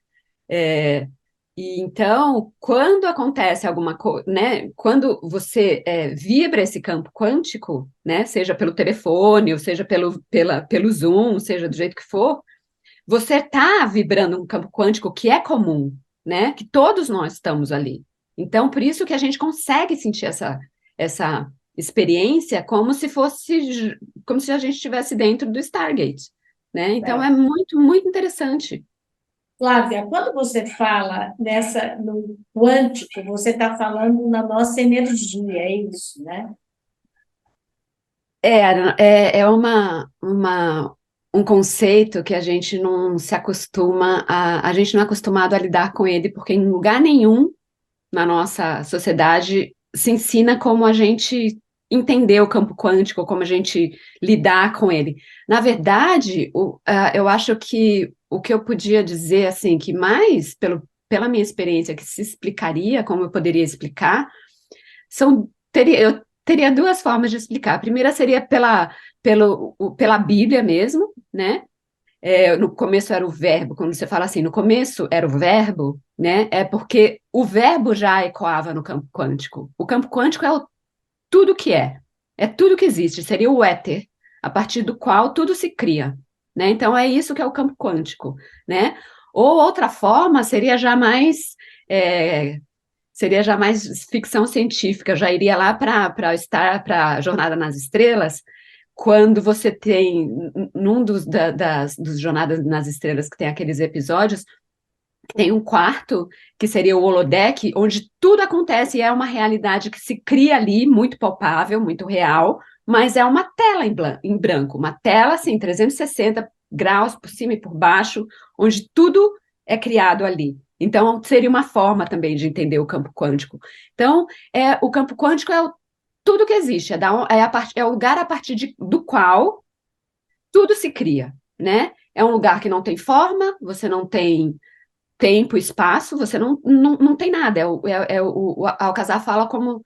É, e então, quando acontece alguma coisa, né? Quando você vibra esse campo quântico, né? Seja pelo telefone, ou seja pelo Zoom, seja do jeito que for, você está vibrando um campo quântico que é comum, né? Que todos nós estamos ali. Então, por isso que a gente consegue sentir essa experiência como se a gente estivesse dentro do Stargate, né? Então, é É. muito, muito interessante. Flávia, quando você fala no quântico, você está falando na nossa energia, é isso, né? Um conceito que a gente não se acostuma a gente não é acostumado a lidar com ele, porque em lugar nenhum na nossa sociedade se ensina como a gente entender o campo quântico, como a gente lidar com ele. Na verdade, eu acho que o que eu podia dizer, assim, que mais, pela minha experiência, que se explicaria, como eu poderia explicar, eu teria duas formas de explicar. A primeira seria pela Bíblia mesmo, né? No começo era o verbo, quando você fala assim, no começo era o verbo, né? É porque o verbo já ecoava no campo quântico. O campo quântico tudo que é tudo que existe, seria o éter, a partir do qual tudo se cria, né? Então é isso que é o campo quântico, né? Ou outra forma é, seria já mais ficção científica, já iria lá para a Jornada nas Estrelas, quando você tem, num dos Jornadas nas Estrelas, que tem aqueles episódios, tem um quarto, que seria o holodeck, onde tudo acontece e é uma realidade que se cria ali, muito palpável, muito real, mas é uma tela em branco, uma tela, assim, 360 graus por cima e por baixo, onde tudo é criado ali. Então, seria uma forma também de entender o campo quântico. Então, o campo quântico tudo que existe, é o lugar a partir do qual tudo se cria, né? É um lugar que não tem forma, você não tem tempo, espaço, você não tem nada. O Alcazar fala como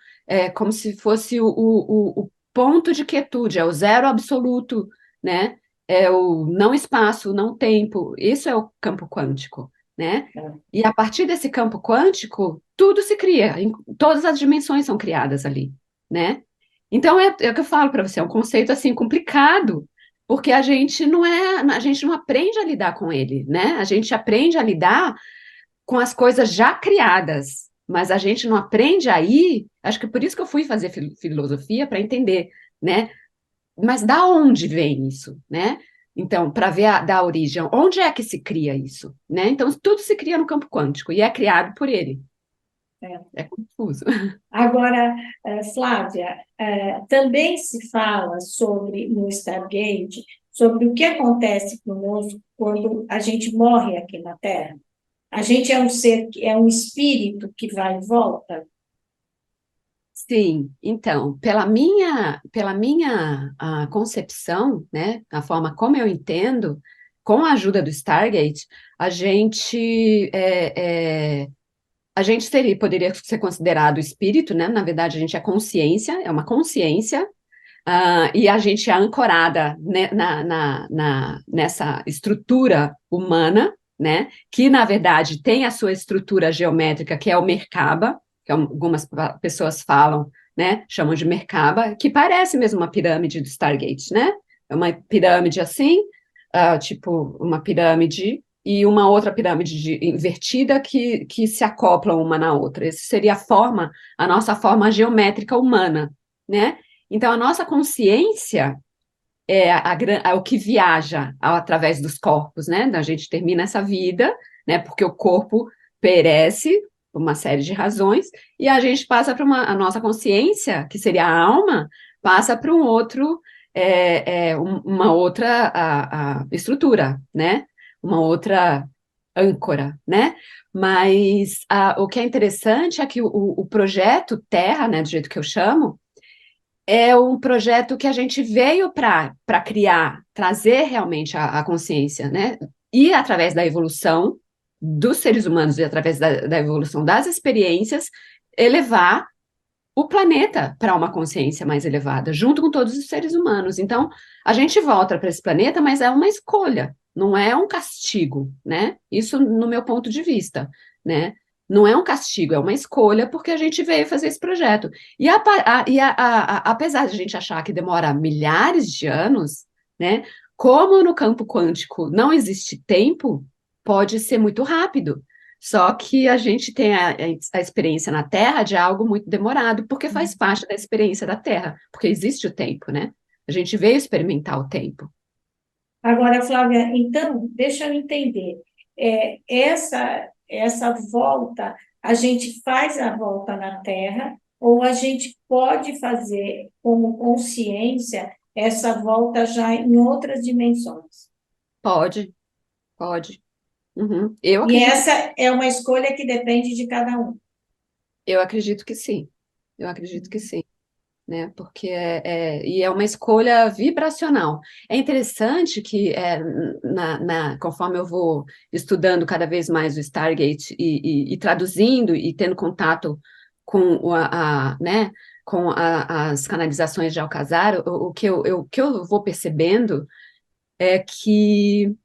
se fosse o ponto de quietude, é o zero absoluto, né? É o não espaço, não tempo. Isso é o campo quântico, né? E a partir desse campo quântico, tudo se cria, todas as dimensões são criadas ali, né? Então é o que eu falo para você, é um conceito assim complicado, porque a gente não aprende a lidar com ele, né? A gente aprende a lidar com as coisas já criadas, mas a gente não aprende aí. Acho que por isso que eu fui fazer filosofia para entender, né? Mas da onde vem isso, né? Então, para ver da origem, onde é que se cria isso, né? Então, tudo se cria no campo quântico e é criado por ele. É confuso. Agora, Flávia, também se fala no Stargate, sobre o que acontece conosco quando a gente morre aqui na Terra. A gente é um ser, é um espírito que vai e volta? Sim, então, pela minha concepção, né, a forma como eu entendo, com a ajuda do Stargate, a gente poderia ser considerado espírito, né? Na verdade, a gente é consciência, é uma consciência, e a gente é ancorada, né, nessa estrutura humana, né? Que, na verdade, tem a sua estrutura geométrica, que é o Merkaba, que algumas pessoas falam, né? Chamam de Merkaba, que parece mesmo uma pirâmide do Stargate, né? É uma pirâmide assim, tipo uma pirâmide e uma outra pirâmide invertida que se acoplam uma na outra. Essa seria a nossa forma geométrica humana, né? Então, a nossa consciência é o que viaja através dos corpos, né? A gente termina essa vida, né? Porque o corpo perece por uma série de razões, e a gente passa para a nossa consciência, que seria a alma, passa para uma outra estrutura, né? Uma outra âncora, né? Mas o que é interessante é que o projeto Terra, né, do jeito que eu chamo, é um projeto que a gente veio para criar, trazer realmente a consciência, né? E através da evolução dos seres humanos e através da evolução das experiências, elevar o planeta para uma consciência mais elevada, junto com todos os seres humanos. Então, a gente volta para esse planeta, mas é uma escolha, não é um castigo, né? Isso no meu ponto de vista, né? Não é um castigo, é uma escolha, porque a gente veio fazer esse projeto. Apesar de a gente achar que demora milhares de anos, né? Como no campo quântico não existe tempo, pode ser muito rápido. Só que a gente tem a experiência na Terra de algo muito demorado, porque faz parte da experiência da Terra, porque existe o tempo, né? A gente veio experimentar o tempo. Agora, Flávia, então, deixa eu entender. Essa volta, a gente faz a volta na Terra, ou a gente pode fazer como consciência essa volta já em outras dimensões? Pode, pode. Uhum. Eu E acredito, essa é uma escolha que depende de cada um. eu acredito que sim. Eu acredito que sim. Né? Porque e é uma escolha vibracional. É interessante que conforme eu vou estudando cada vez mais o Stargate e traduzindo e tendo contato com né, com as canalizações de Alcazar, o que eu vou percebendo é que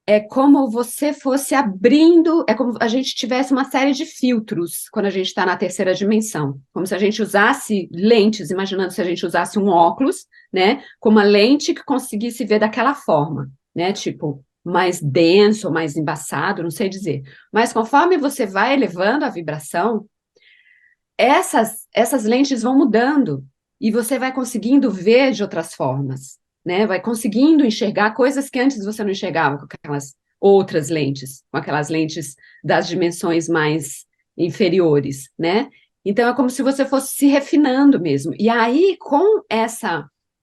é como você fosse abrindo, é como a gente tivesse uma série de filtros quando a gente está na terceira dimensão. Como se a gente usasse lentes, imaginando se a gente usasse um óculos, né? Com uma lente que conseguisse ver daquela forma, né? Tipo, mais denso, mais embaçado, não sei dizer. Mas conforme você vai elevando a vibração, essas lentes vão mudando e você vai conseguindo ver de outras formas, né? Vai conseguindo enxergar coisas que antes você não enxergava com aquelas outras lentes, com aquelas lentes das dimensões mais inferiores, né? Então é como se você fosse se refinando mesmo. E aí, com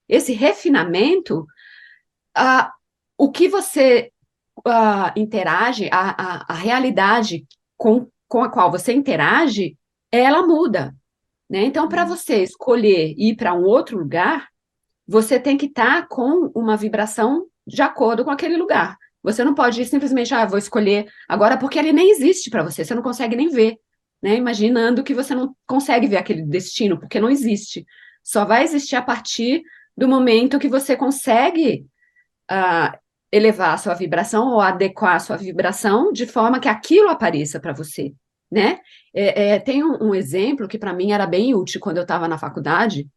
esse refinamento, ah, o que você interage, a realidade com a qual você interage, ela muda, né? Então, para você escolher ir para um outro lugar, você tem que estar com uma vibração de acordo com aquele lugar. Você não pode simplesmente, vou escolher agora, porque ele nem existe para você, você não consegue nem ver, né? Imaginando que você não consegue ver aquele destino, porque não existe. Só vai existir a partir do momento que você consegue uh, elevar a sua vibração ou adequar a sua vibração de forma que aquilo apareça para você, né? Tem um exemplo que para mim era bem útil quando eu estava na faculdade,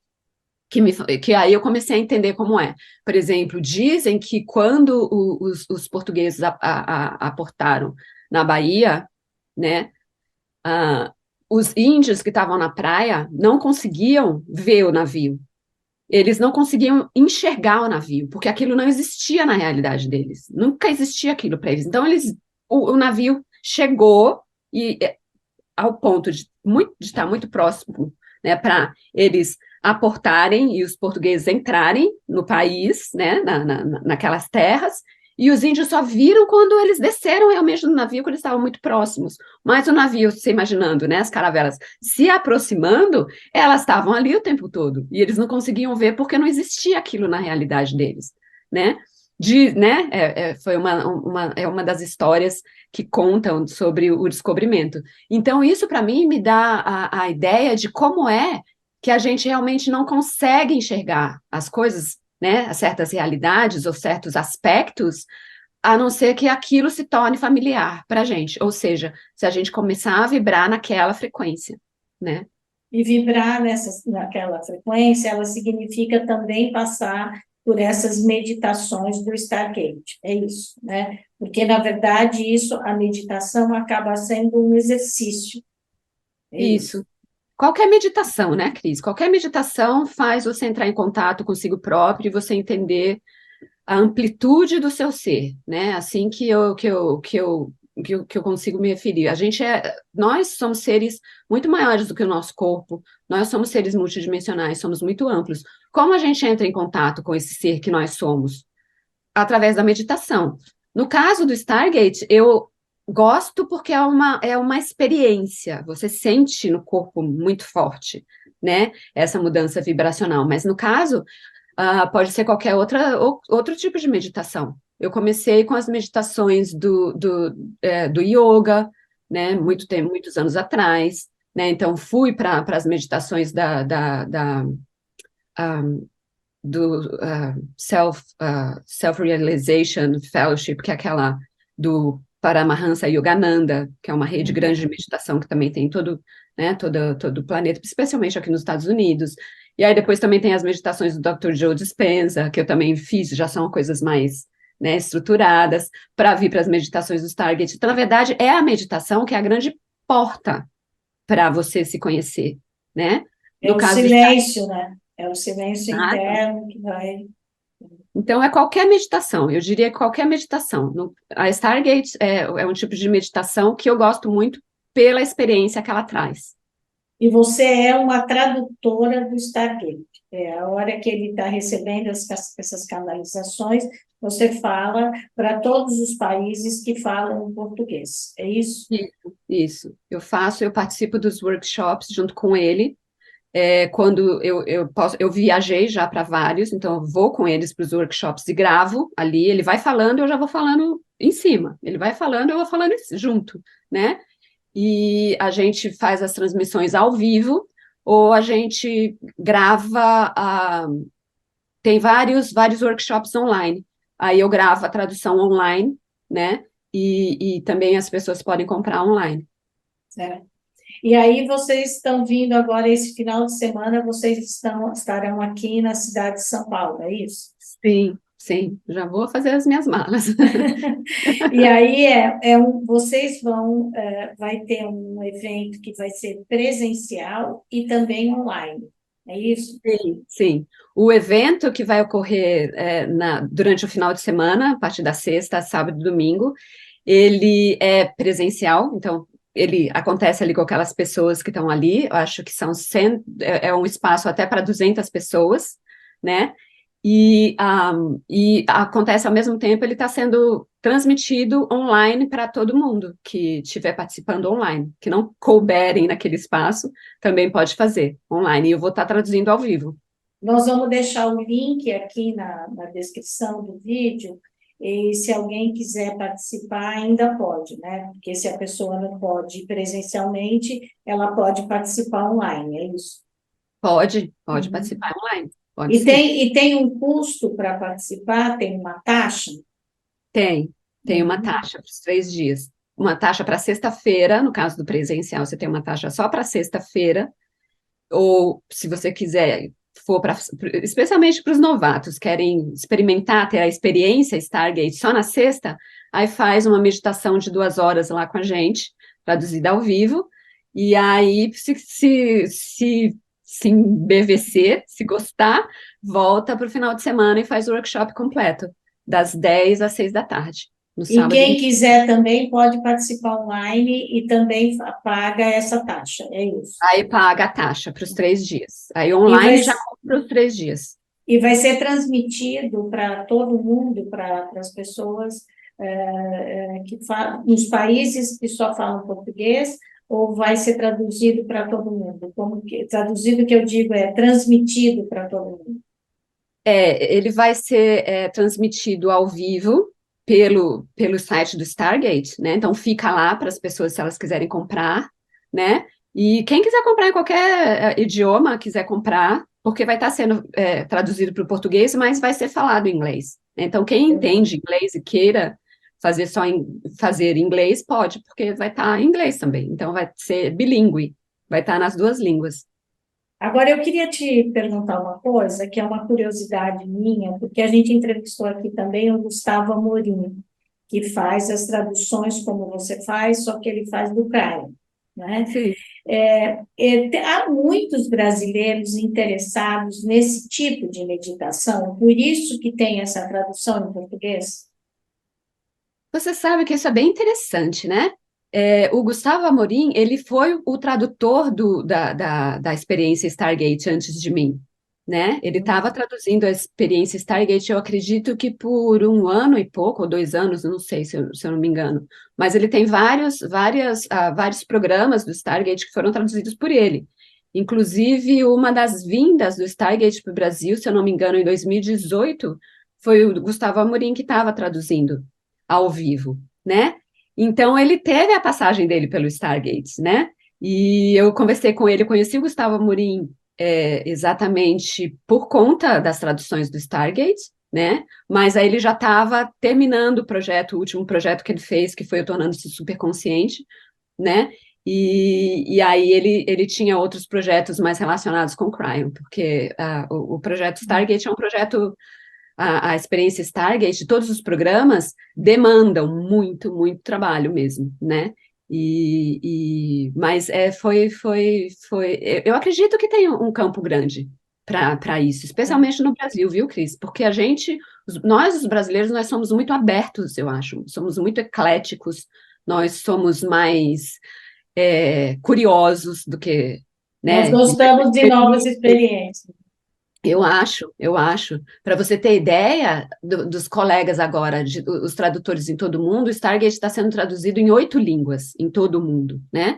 que aí eu comecei a entender como é. Por exemplo, dizem que quando os portugueses aportaram na Bahia, né, os índios que estavam na praia não conseguiam ver o navio, eles não conseguiam enxergar o navio, porque aquilo não existia na realidade deles. Nunca existia aquilo para eles. Então, o navio chegou ao ponto de estar muito próximo, né, para eles aportarem e os portugueses entrarem no país, né, naquelas terras, e os índios só viram quando eles desceram realmente do navio, quando eles estavam muito próximos. Mas o navio, você imaginando, né, as caravelas se aproximando, elas estavam ali o tempo todo, e eles não conseguiam ver porque não existia aquilo na realidade deles, né? Né, foi uma das histórias que contam sobre o descobrimento. Então, isso para mim me dá a ideia de como é que a gente realmente não consegue enxergar as coisas, né, certas realidades ou certos aspectos, a não ser que aquilo se torne familiar para a gente. Ou seja, se a gente começar a vibrar naquela frequência, né? E vibrar naquela frequência, ela significa também passar por essas meditações do Stargate, é isso, né? Porque, na verdade, a meditação acaba sendo um exercício, é isso. Isso. Qualquer meditação, né, Cris? Qualquer meditação faz você entrar em contato consigo próprio e você entender a amplitude do seu ser, né? Assim que eu consigo me referir. Nós somos seres muito maiores do que o nosso corpo, nós somos seres multidimensionais, somos muito amplos. Como a gente entra em contato com esse ser que nós somos? Através da meditação. No caso do Stargate, eu gosto porque é uma experiência, você sente no corpo muito forte, né? Essa mudança vibracional. Mas no caso, pode ser qualquer outro tipo de meditação. Eu comecei com as meditações do yoga, né, muitos anos atrás, né, então fui para as meditações do Self-Realization Fellowship, que é aquela do Paramahansa Yogananda, que é uma rede grande de meditação que também tem todo o planeta, especialmente aqui nos Estados Unidos. E aí depois também tem as meditações do Dr. Joe Dispenza, que eu também fiz, já são coisas mais né, estruturadas, para vir para as meditações do Stargate. Então, na verdade, é a meditação que é a grande porta para você se conhecer, né? É No o caso do silêncio, né? É o silêncio Stargate, interno que vai. então, é qualquer meditação, eu diria qualquer meditação. A Stargate é um tipo de meditação que eu gosto muito pela experiência que ela traz. E você é uma tradutora do Stargate. É, a hora que ele está recebendo essas canalizações, você fala para todos os países que falam português. É isso? Isso. Eu participo dos workshops junto com ele. Quando eu viajei já para vários, então eu vou com eles para os workshops e gravo ali. Ele vai falando, eu já vou falando em cima. Ele vai falando, eu vou falando junto, né? E a gente faz as transmissões ao vivo, ou a gente grava. Tem vários workshops online. Aí eu gravo a tradução online, né? E também as pessoas podem comprar online. Certo. E aí vocês estão vindo agora, esse final de semana, estarão aqui na cidade de São Paulo, é isso? Sim, sim, já vou fazer as minhas malas. E aí vocês vai ter um evento que vai ser presencial e também online, é isso? Sim, sim. O evento que vai ocorrer durante o final de semana, a partir da sexta, sábado e domingo, ele é presencial, então ele acontece ali com aquelas pessoas que estão ali, eu acho que são 100, é um espaço até para 200 pessoas, né? E acontece ao mesmo tempo, ele está sendo transmitido online para todo mundo que estiver participando online, que não couberem naquele espaço, também pode fazer online, e eu vou estar traduzindo ao vivo. Nós vamos deixar o link aqui na descrição do vídeo, e se alguém quiser participar, ainda pode, né? Porque se a pessoa não pode ir presencialmente, ela pode participar online, é isso? Pode Uhum. participar online, pode E sim. tem um custo para participar? Tem uma taxa? Tem uma Uhum. taxa para os 3 dias. Uma taxa para sexta-feira, no caso do presencial, você tem uma taxa só para sexta-feira, ou se você quiser, for para, especialmente para os novatos, querem experimentar, ter a experiência Stargate só na sexta, aí faz uma meditação de 2 horas lá com a gente, traduzida ao vivo, e aí, se embevecer, se gostar, volta para o final de semana e faz o workshop completo, das 10 às 6 da tarde, no E sábado e quem no... quiser também pode participar online e também paga essa taxa, é isso. Aí paga a taxa para os 3 dias. Aí E vai, online já compra os 3 dias. e vai ser transmitido para todo mundo, para as pessoas nos países que só falam português, ou vai ser traduzido para todo mundo? Traduzido que eu digo é transmitido para todo mundo. Ele vai ser transmitido ao vivo pelo site do Stargate, né? Então fica lá para as pessoas se elas quiserem comprar, né? E quem quiser comprar em qualquer idioma, quiser comprar, porque vai estar sendo traduzido para o português, mas vai ser falado em inglês. Então quem entende inglês e queira fazer inglês, pode, porque vai estar em inglês também. Então vai ser bilíngue, vai estar nas duas línguas. Agora, eu queria te perguntar uma coisa, que é uma curiosidade minha, porque a gente entrevistou aqui também o Gustavo Amorim, que faz as traduções como você faz, só que ele faz do Braille, né? Sim. Há muitos brasileiros interessados nesse tipo de meditação, por isso que tem essa tradução em português? Você sabe que isso é bem interessante, né? O Gustavo Amorim, ele foi o tradutor da experiência Stargate antes de mim, né? Ele estava traduzindo a experiência Stargate, eu acredito que por 1 ano e pouco, ou 2 anos, não sei se eu não me engano, mas ele tem vários programas do Stargate que foram traduzidos por ele. Inclusive, uma das vindas do Stargate para o Brasil, se eu não me engano, em 2018, foi o Gustavo Amorim que estava traduzindo ao vivo, né? Então ele teve a passagem dele pelo Stargate, né? E eu conversei com ele, conheci o Gustavo Amorim exatamente por conta das traduções do Stargate, né? Mas aí ele já estava terminando o projeto, o último projeto que ele fez, que foi o Tornando-se Superconsciente, né? E aí ele tinha outros projetos mais relacionados com Cryon, porque o projeto Stargate é um projeto a experiência Stargate, todos os programas demandam muito, muito trabalho mesmo, né? Mas eu acredito que tem um campo grande para isso, especialmente no Brasil, viu, Cris? Porque nós, os brasileiros, nós somos muito abertos, eu acho, somos muito ecléticos, nós somos mais curiosos do que, Nós né? gostamos de novas experiências. Eu acho. Para você ter ideia dos colegas agora, os tradutores em todo o mundo, o Stargate está sendo traduzido em 8 línguas em todo o mundo, né?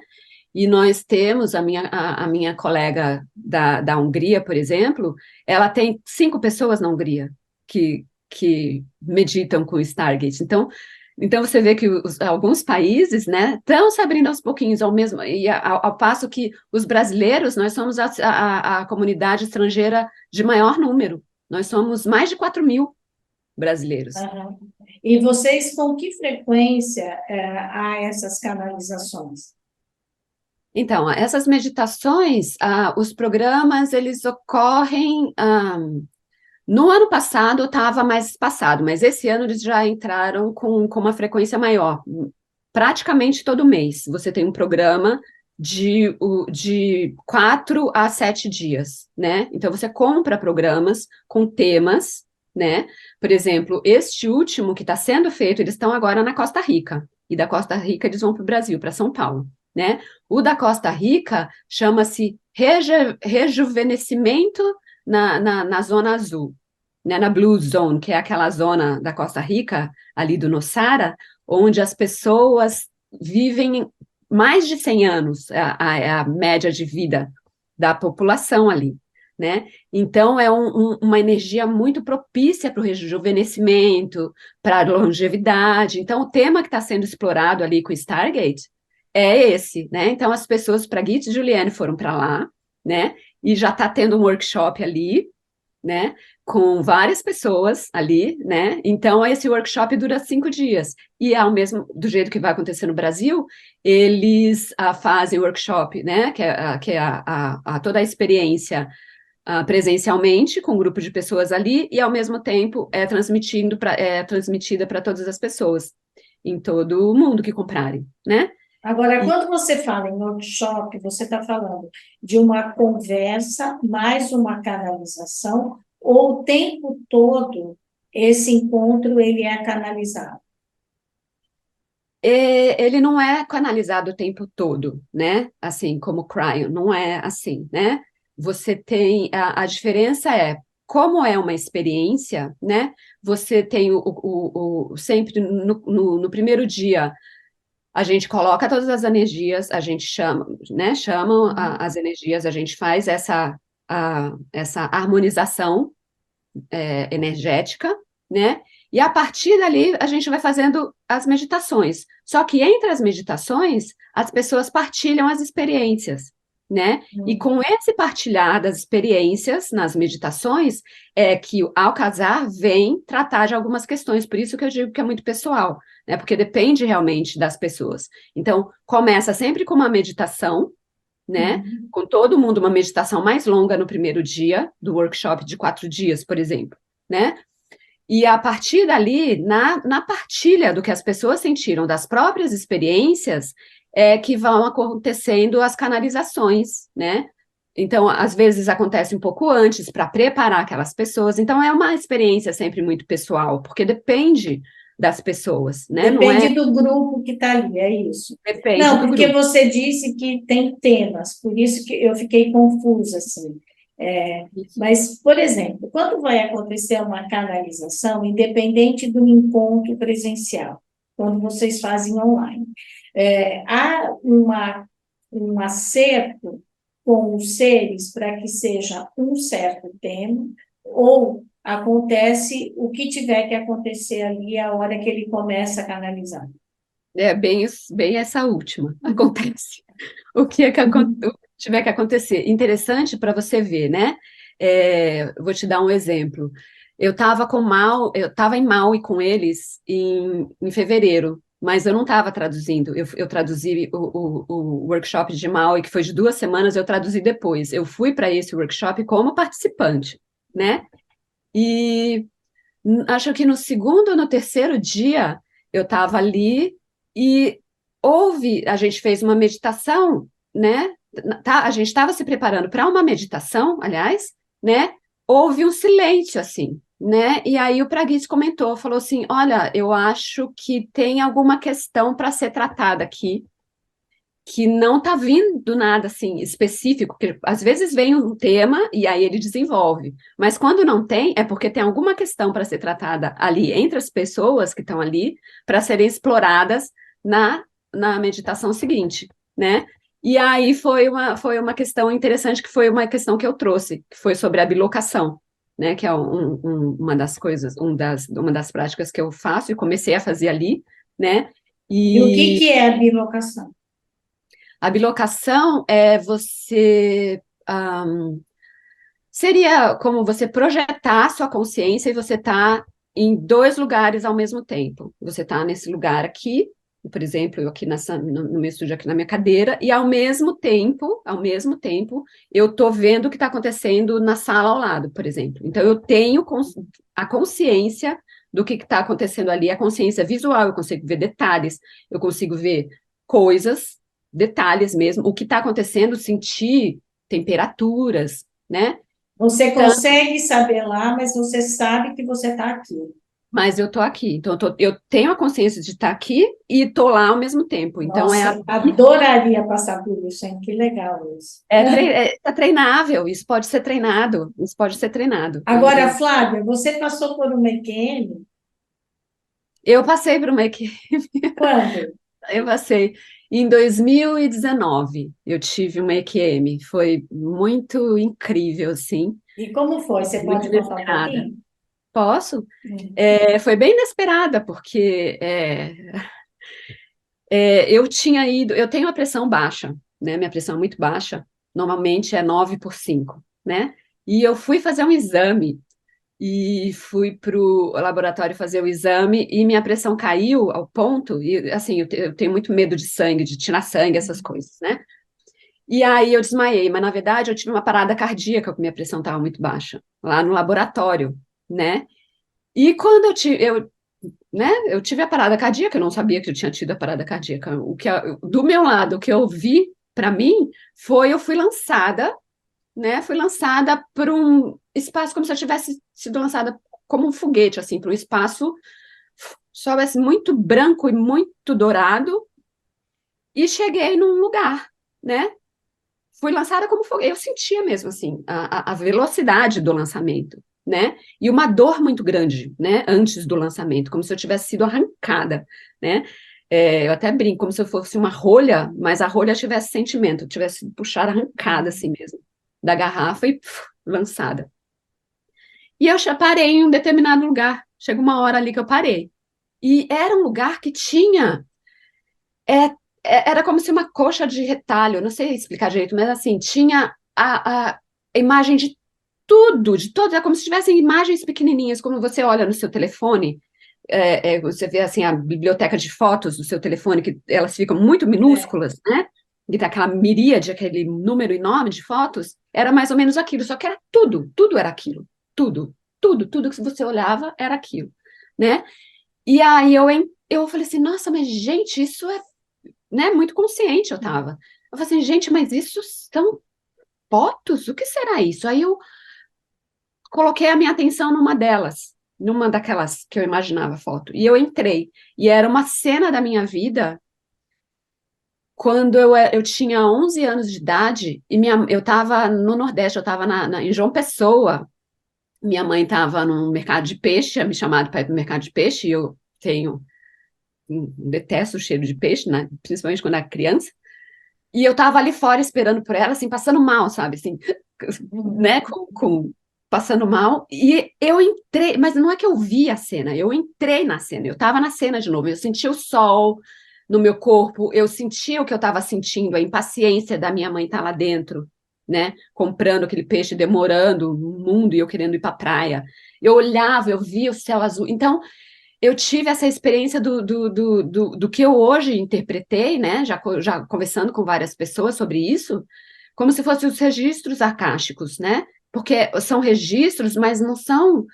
E nós temos a minha colega da Hungria, por exemplo, ela tem 5 pessoas na Hungria que meditam com o Stargate. Então você vê que alguns países, né, estão se abrindo aos pouquinhos, ao passo que os brasileiros, nós somos a comunidade estrangeira de maior número. Nós somos mais de 4.000 brasileiros. Aham. E vocês, com que frequência há essas canalizações? Então, essas meditações, os programas, eles ocorrem. No ano passado estava mais espaçado, mas esse ano eles já entraram com uma frequência maior. Praticamente todo mês você tem um programa de 4 a 7 dias, né? Então você compra programas com temas, né? Por exemplo, este último que está sendo feito, eles estão agora na Costa Rica. E da Costa Rica eles vão para o Brasil, para São Paulo, né? O da Costa Rica chama-se Rejuvenescimento na Zona Azul, né, na Blue Zone, que é aquela zona da Costa Rica, ali do Nossara, onde as pessoas vivem mais de 100 anos, é a média de vida da população ali, né? Então, é uma energia muito propícia para o rejuvenescimento, para a longevidade. Então, o tema que está sendo explorado ali com o Stargate é esse, né? Então, as pessoas para Git e Juliane foram para lá, né? E já está tendo um workshop ali, né? Com várias pessoas ali, né? Então, esse workshop dura 5 dias. E ao mesmo, do jeito que vai acontecer no Brasil, eles fazem workshop, né? Que é toda a experiência presencialmente, com um grupo de pessoas ali, e ao mesmo tempo é transmitida para todas as pessoas em todo o mundo que comprarem, né? Agora, E quando você fala em workshop, você está falando de uma conversa mais uma canalização, ou o tempo todo esse encontro ele é canalizado? ele não é canalizado o tempo todo, né? Assim, como o cryo, não é assim, né? Você tem, a diferença é, como é uma experiência, né? Você tem sempre no primeiro dia, a gente coloca todas as energias, a gente chama, né? Chamam as energias, a gente faz essa harmonização energética, né? E a partir dali a gente vai fazendo as meditações. Só que entre as meditações, as pessoas partilham as experiências, né? E com esse partilhar das experiências nas meditações, é que o Alcazar vem tratar de algumas questões. Por isso que eu digo que é muito pessoal, né? Porque depende realmente das pessoas. Então, começa sempre com uma meditação, né? Uhum. Com todo mundo, uma meditação mais longa no primeiro dia, do workshop de 4 dias, por exemplo, né? E a partir dali, na partilha do que as pessoas sentiram das próprias experiências, é que vão acontecendo as canalizações, né? Então, às vezes acontece um pouco antes para preparar aquelas pessoas. Então, é uma experiência sempre muito pessoal, porque depende das pessoas, né? Não Depende é, do grupo que está ali, é isso. depende Não, do porque grupo. você disse que tem temas, por isso que eu fiquei confusa, assim. É, mas, por exemplo, quando vai acontecer uma canalização, independente do encontro presencial, quando vocês fazem online, há um acerto com os seres para que seja um certo tema, ou acontece o que tiver que acontecer ali a hora que ele começa a canalizar? É bem essa última. Acontece. O que tiver que acontecer. Interessante para você ver, né? Vou te dar um exemplo. Eu estava em Maui com eles em fevereiro, mas eu não estava traduzindo. Eu traduzi o workshop de Maui, que foi de 2 semanas, eu traduzi depois. Eu fui para esse workshop como participante, né? E Acho que no segundo ou no terceiro dia, eu estava ali e a gente fez uma meditação, né? Tá, a gente estava se preparando para uma meditação, aliás, né? Houve um silêncio, assim, né? E aí o Praguiz comentou, falou assim, olha, eu acho que tem alguma questão para ser tratada aqui, que não está vindo nada assim específico, porque às vezes vem um tema e aí ele desenvolve, mas quando não tem, é porque tem alguma questão para ser tratada ali entre as pessoas que estão ali, para serem exploradas na meditação seguinte, né? E aí foi uma questão interessante, que foi uma questão que eu trouxe, que foi sobre a bilocação, né? Que é uma das coisas, uma das práticas que eu faço e comecei a fazer ali, né? E o E que é a bilocação? a bilocação é seria como você projetar sua consciência e você tá em dois lugares ao mesmo tempo. Você tá nesse lugar aqui, por exemplo, eu aqui no meu estúdio, aqui na minha cadeira, e ao mesmo tempo, eu tô vendo o que está acontecendo na sala ao lado, por exemplo. Então, eu tenho a consciência do que está acontecendo ali, a consciência visual, eu consigo ver detalhes, eu consigo ver coisas, detalhes mesmo, o que está acontecendo, sentir temperaturas, né? Você Então, consegue saber lá, mas você sabe que você está aqui. mas eu tô aqui, então eu tenho a consciência de estar aqui e tô lá ao mesmo tempo. Então Nossa, adoraria passar por isso, hein? Que legal isso. é treinável, isso pode ser treinado, isso pode ser treinado. Agora, Flávia, você passou por uma EQM? Eu passei por uma equipe, Quando? eu passei em 2019, eu tive uma EQM, foi muito incrível, assim, E como foi? Você muito pode contar um inesperada. pouquinho? Posso? Hum. Foi bem inesperada, porque eu tenho a pressão baixa, né? Minha pressão é muito baixa, normalmente é 9/5, né? E eu fui fazer um exame e fui para o laboratório fazer o exame e minha pressão caiu ao ponto, e assim, eu tenho muito medo de sangue, de tirar sangue, essas coisas, né? E aí eu desmaiei, mas na verdade eu tive uma parada cardíaca, porque minha pressão estava muito baixa, lá no laboratório, né? E quando eu tive a parada cardíaca, eu não sabia que eu tinha tido a parada cardíaca. Do meu lado, o que eu vi para mim eu fui lançada, né? Fui lançada para um espaço como se eu tivesse sido lançada como um foguete, assim, para um espaço só assim, muito branco e muito dourado, e cheguei num lugar, né? Fui lançada como foguete. Eu sentia mesmo assim a velocidade do lançamento, né? E uma dor muito grande, né? Antes do lançamento, como se eu tivesse sido arrancada, né? Eu até brinco, como se eu fosse uma rolha, mas a rolha tivesse sentimento, tivesse sido puxada, arrancada assim mesmo, da garrafa e lançada. E eu parei em um determinado lugar. Chega uma hora ali que eu parei. E era um lugar que tinha é, era como se uma coxa de retalho, não sei explicar direito, mas assim, tinha a imagem de tudo, de todos, é como se tivessem imagens pequenininhas, como você olha no seu telefone, você vê assim a biblioteca de fotos do seu telefone, que elas ficam muito É. minúsculas, né? E tem aquela miríade, aquele número enorme de fotos, era mais ou menos aquilo, só que era tudo, tudo era aquilo, tudo, tudo, tudo que você olhava era aquilo, né? E aí eu falei assim, nossa, mas gente, isso é, né, muito consciente eu tava. Eu falei assim, gente, mas isso são fotos? O que será isso? Aí eu coloquei a minha atenção numa delas, numa daquelas que eu imaginava foto. E eu entrei. E era uma cena da minha vida quando eu tinha 11 anos de idade e eu estava no Nordeste, eu estava em João Pessoa. Minha mãe estava no mercado de peixe, tinha me chamado para ir para o mercado de peixe, e eu detesto o cheiro de peixe, né? Principalmente quando era criança. E eu tava ali fora esperando por ela, assim, passando mal, sabe? Assim, né? Passando mal. E eu entrei, mas não é que eu vi a cena, eu entrei na cena, eu tava na cena de novo. Eu senti o sol no meu corpo, eu senti o que eu tava sentindo, a impaciência da minha mãe estar lá dentro, né? Comprando aquele peixe, demorando um mundo e eu querendo ir pra praia. Eu olhava, eu via o céu azul. Então, eu tive essa experiência do que eu hoje interpretei, né? Já conversando com várias pessoas sobre isso, como se fossem os registros acásticos, né? Porque são registros, mas não são.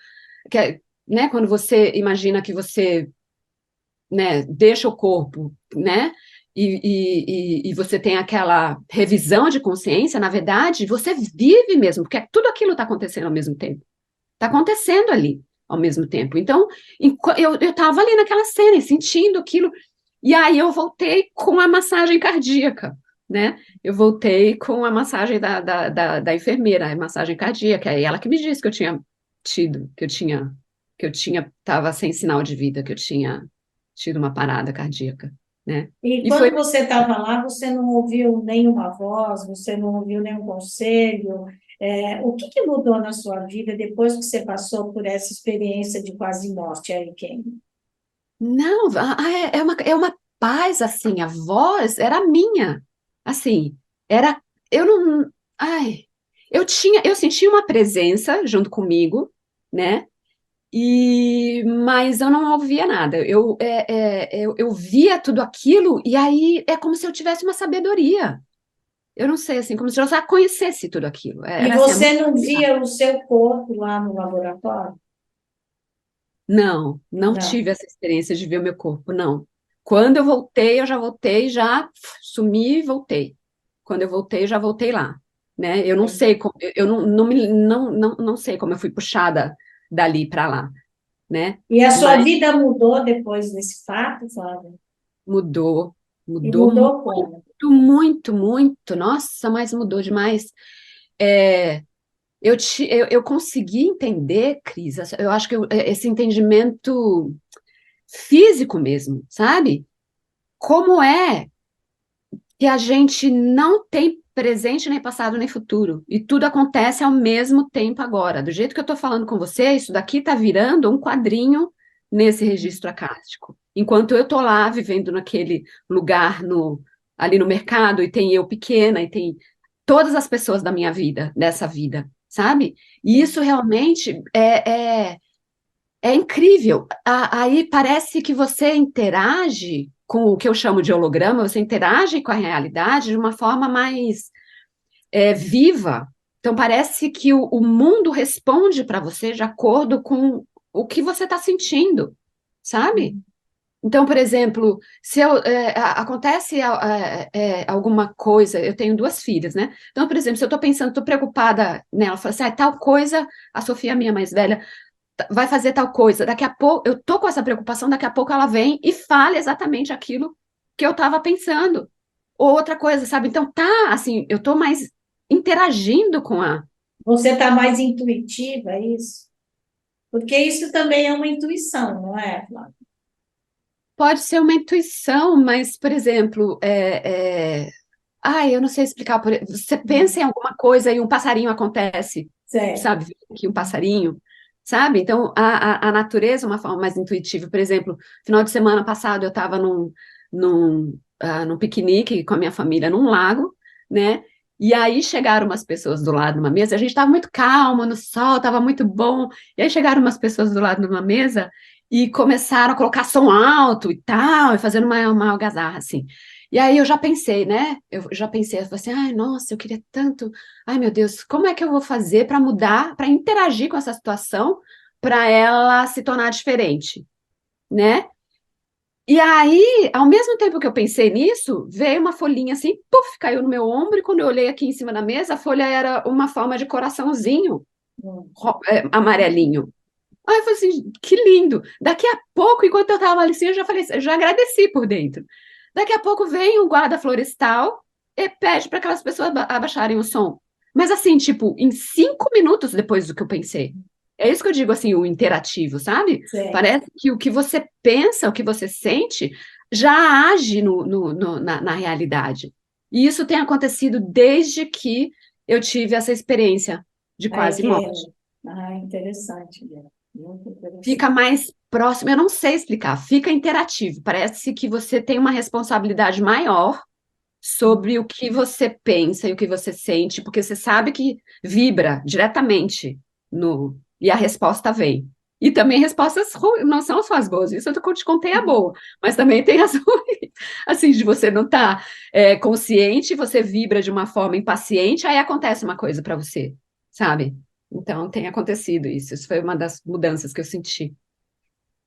Que, né, quando você imagina que você, né, deixa o corpo, né, e você tem aquela revisão de consciência, na verdade, você vive mesmo, porque tudo aquilo está acontecendo ao mesmo tempo. Está acontecendo ali ao mesmo tempo. Então, eu estava ali naquela cena, e sentindo aquilo, e aí eu voltei com a massagem cardíaca, né? Eu voltei com a massagem da enfermeira, a massagem cardíaca, é ela que me disse que eu tinha tido, estava sem sinal de vida, que eu tinha tido uma parada cardíaca, né? E E foi, quando você estava lá, você não ouviu nenhuma voz, você não ouviu nenhum conselho. O que que mudou na sua vida depois que você passou por essa experiência de quase morte aí, Ken? não, é uma paz, assim, a voz era minha, assim, era, eu não, ai, eu sentia uma presença junto comigo, né, mas eu não ouvia nada, eu via tudo aquilo, e aí é como se eu tivesse uma sabedoria, eu não sei, assim, como se eu já conhecesse tudo aquilo, E era assim, você não via o seu corpo lá no laboratório? não Não. tive essa experiência de ver o meu corpo, não. Quando eu voltei, eu já voltei, já sumi e voltei. Quando eu voltei, eu já voltei lá, né? Eu não sei como, eu não sei como eu fui puxada dali para lá, né? E a sua Mas vida mudou depois desse fato, Flávia? mudou, E mudou mudou muito, como? muito, muito. Nossa, mas mudou demais. É, eu consegui entender, Cris, eu acho que esse entendimento físico mesmo, sabe? Como é que a gente não tem presente, nem passado, nem futuro, e tudo acontece ao mesmo tempo agora. Do jeito que eu estou falando com você, isso daqui está virando um quadrinho nesse registro acástico. Enquanto eu estou lá vivendo naquele lugar ali no mercado, e tem eu pequena, e tem todas as pessoas da minha vida, dessa vida, sabe? E isso realmente é incrível. Aí parece que você interage com o que eu chamo de holograma, você interage com a realidade de uma forma mais viva. Então parece que o mundo responde para você de acordo com o que você está sentindo, sabe? Então, por exemplo, se acontece alguma coisa, eu tenho duas filhas, né? Então, por exemplo, se eu estou pensando, estou preocupada nela, falo assim, tal coisa, a Sofia, minha mais velha, vai fazer tal coisa. Daqui a pouco, eu tô com essa preocupação, daqui a pouco ela vem e fala exatamente aquilo que eu estava pensando. Ou outra coisa, sabe? Então tá, assim, eu tô mais interagindo com a. Você está mais intuitiva, é isso? Porque isso também é uma intuição, não é, Flávia? Pode ser uma intuição, mas, por exemplo, eu não sei explicar. Você pensa em alguma coisa e um passarinho acontece, Certo. sabe? Que um passarinho, sabe? Então, a natureza é uma forma mais intuitiva. Por exemplo, final de semana passado eu estava num piquenique com a minha família num lago, né? E aí chegaram umas pessoas do lado de uma mesa, a gente estava muito calmo no sol, estava muito bom. E aí chegaram umas pessoas do lado de uma mesa e começaram a colocar som alto e tal, e fazendo uma algazarra, assim. E aí eu já pensei, né? Eu falei assim, ai, nossa, eu queria tanto. Ai, meu Deus, como é que eu vou fazer para mudar, para interagir com essa situação, para ela se tornar diferente, né? E aí, ao mesmo tempo que eu pensei nisso, veio uma folhinha assim, puf, caiu no meu ombro, e quando eu olhei aqui em cima da mesa, a folha era uma forma de coraçãozinho, Hum. amarelinho. Aí eu falei assim, que lindo. Daqui a pouco, enquanto eu estava ali assim, eu já falei, eu já agradeci por dentro. Daqui a pouco vem um guarda florestal e pede para aquelas pessoas abaixarem o som. Mas assim, tipo, em 5 minutos depois do que eu pensei. É isso que eu digo, assim, o interativo, sabe? Certo. Parece que o que você pensa, o que você sente, já age na realidade. E isso tem acontecido desde que eu tive essa experiência de Aí quase morte. que... Ah, interessante, Bia. Muito Fica interessante. mais próximo, eu não sei explicar, fica interativo. Parece que você tem uma responsabilidade maior sobre o que você pensa e o que você sente, porque você sabe que vibra diretamente e a resposta vem. E também respostas não são só as boas, isso eu te contei a boa, mas também tem as ruins, assim, de você não estar consciente, você vibra de uma forma impaciente, aí acontece uma coisa para você, sabe? Então, tem acontecido isso. Isso foi uma das mudanças que eu senti.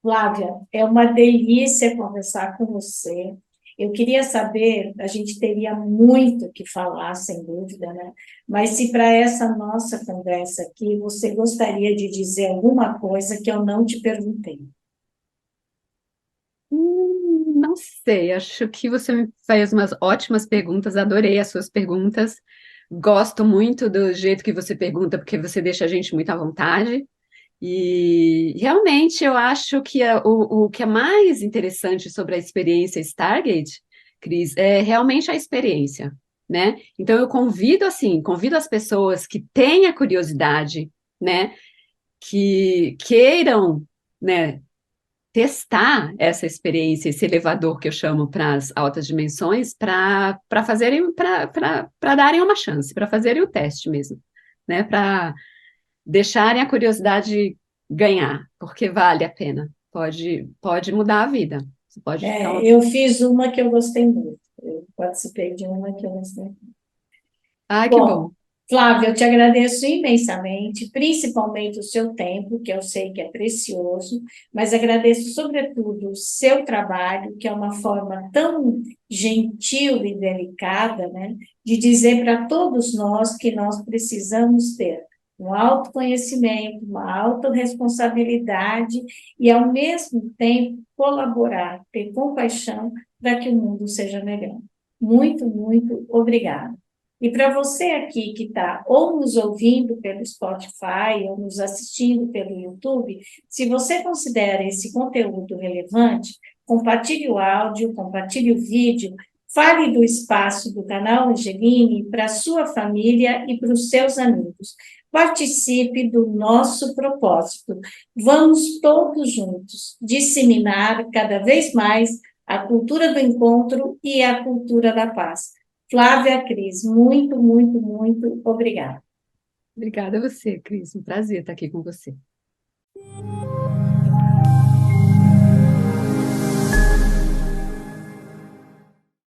Flávia, é uma delícia conversar com você. Eu queria saber, a gente teria muito que falar, sem dúvida, né? Mas se para essa nossa conversa aqui você gostaria de dizer alguma coisa que eu não te perguntei. Não sei, acho que você me fez umas ótimas perguntas, adorei as suas perguntas. Gosto muito do jeito que você pergunta, porque você deixa a gente muito à vontade. E realmente eu acho que o que é mais interessante sobre a experiência Stargate, Cris, é realmente a experiência, né? Então eu convido assim, convido as pessoas que têm a curiosidade, né, que queiram, né, testar essa experiência, esse elevador que eu chamo para as altas dimensões, para fazerem, para darem uma chance, para fazerem o teste mesmo, né? Para deixarem a curiosidade ganhar, porque vale a pena. Pode mudar a vida. Você pode ficar É, uma... eu fiz uma que eu gostei muito. Eu participei de uma que eu gostei. Ai, que Bom, bom. Flávia, eu te agradeço imensamente, principalmente o seu tempo, que eu sei que é precioso, mas agradeço, sobretudo, o seu trabalho, que é uma forma tão gentil e delicada, né, de dizer para todos nós que nós precisamos ter um autoconhecimento, uma autorresponsabilidade e, ao mesmo tempo, colaborar, ter compaixão para que o mundo seja melhor. Muito, muito obrigada. E para você aqui que está ou nos ouvindo pelo Spotify ou nos assistindo pelo YouTube, se você considera esse conteúdo relevante, compartilhe o áudio, compartilhe o vídeo, fale do espaço do canal Angeline para a sua família e para os seus amigos. Participe do nosso propósito. Vamos todos juntos disseminar cada vez mais a cultura do encontro e a cultura da paz. Flávia Cris, muito, muito, muito obrigada. Obrigada a você, Cris. Um prazer estar aqui com você.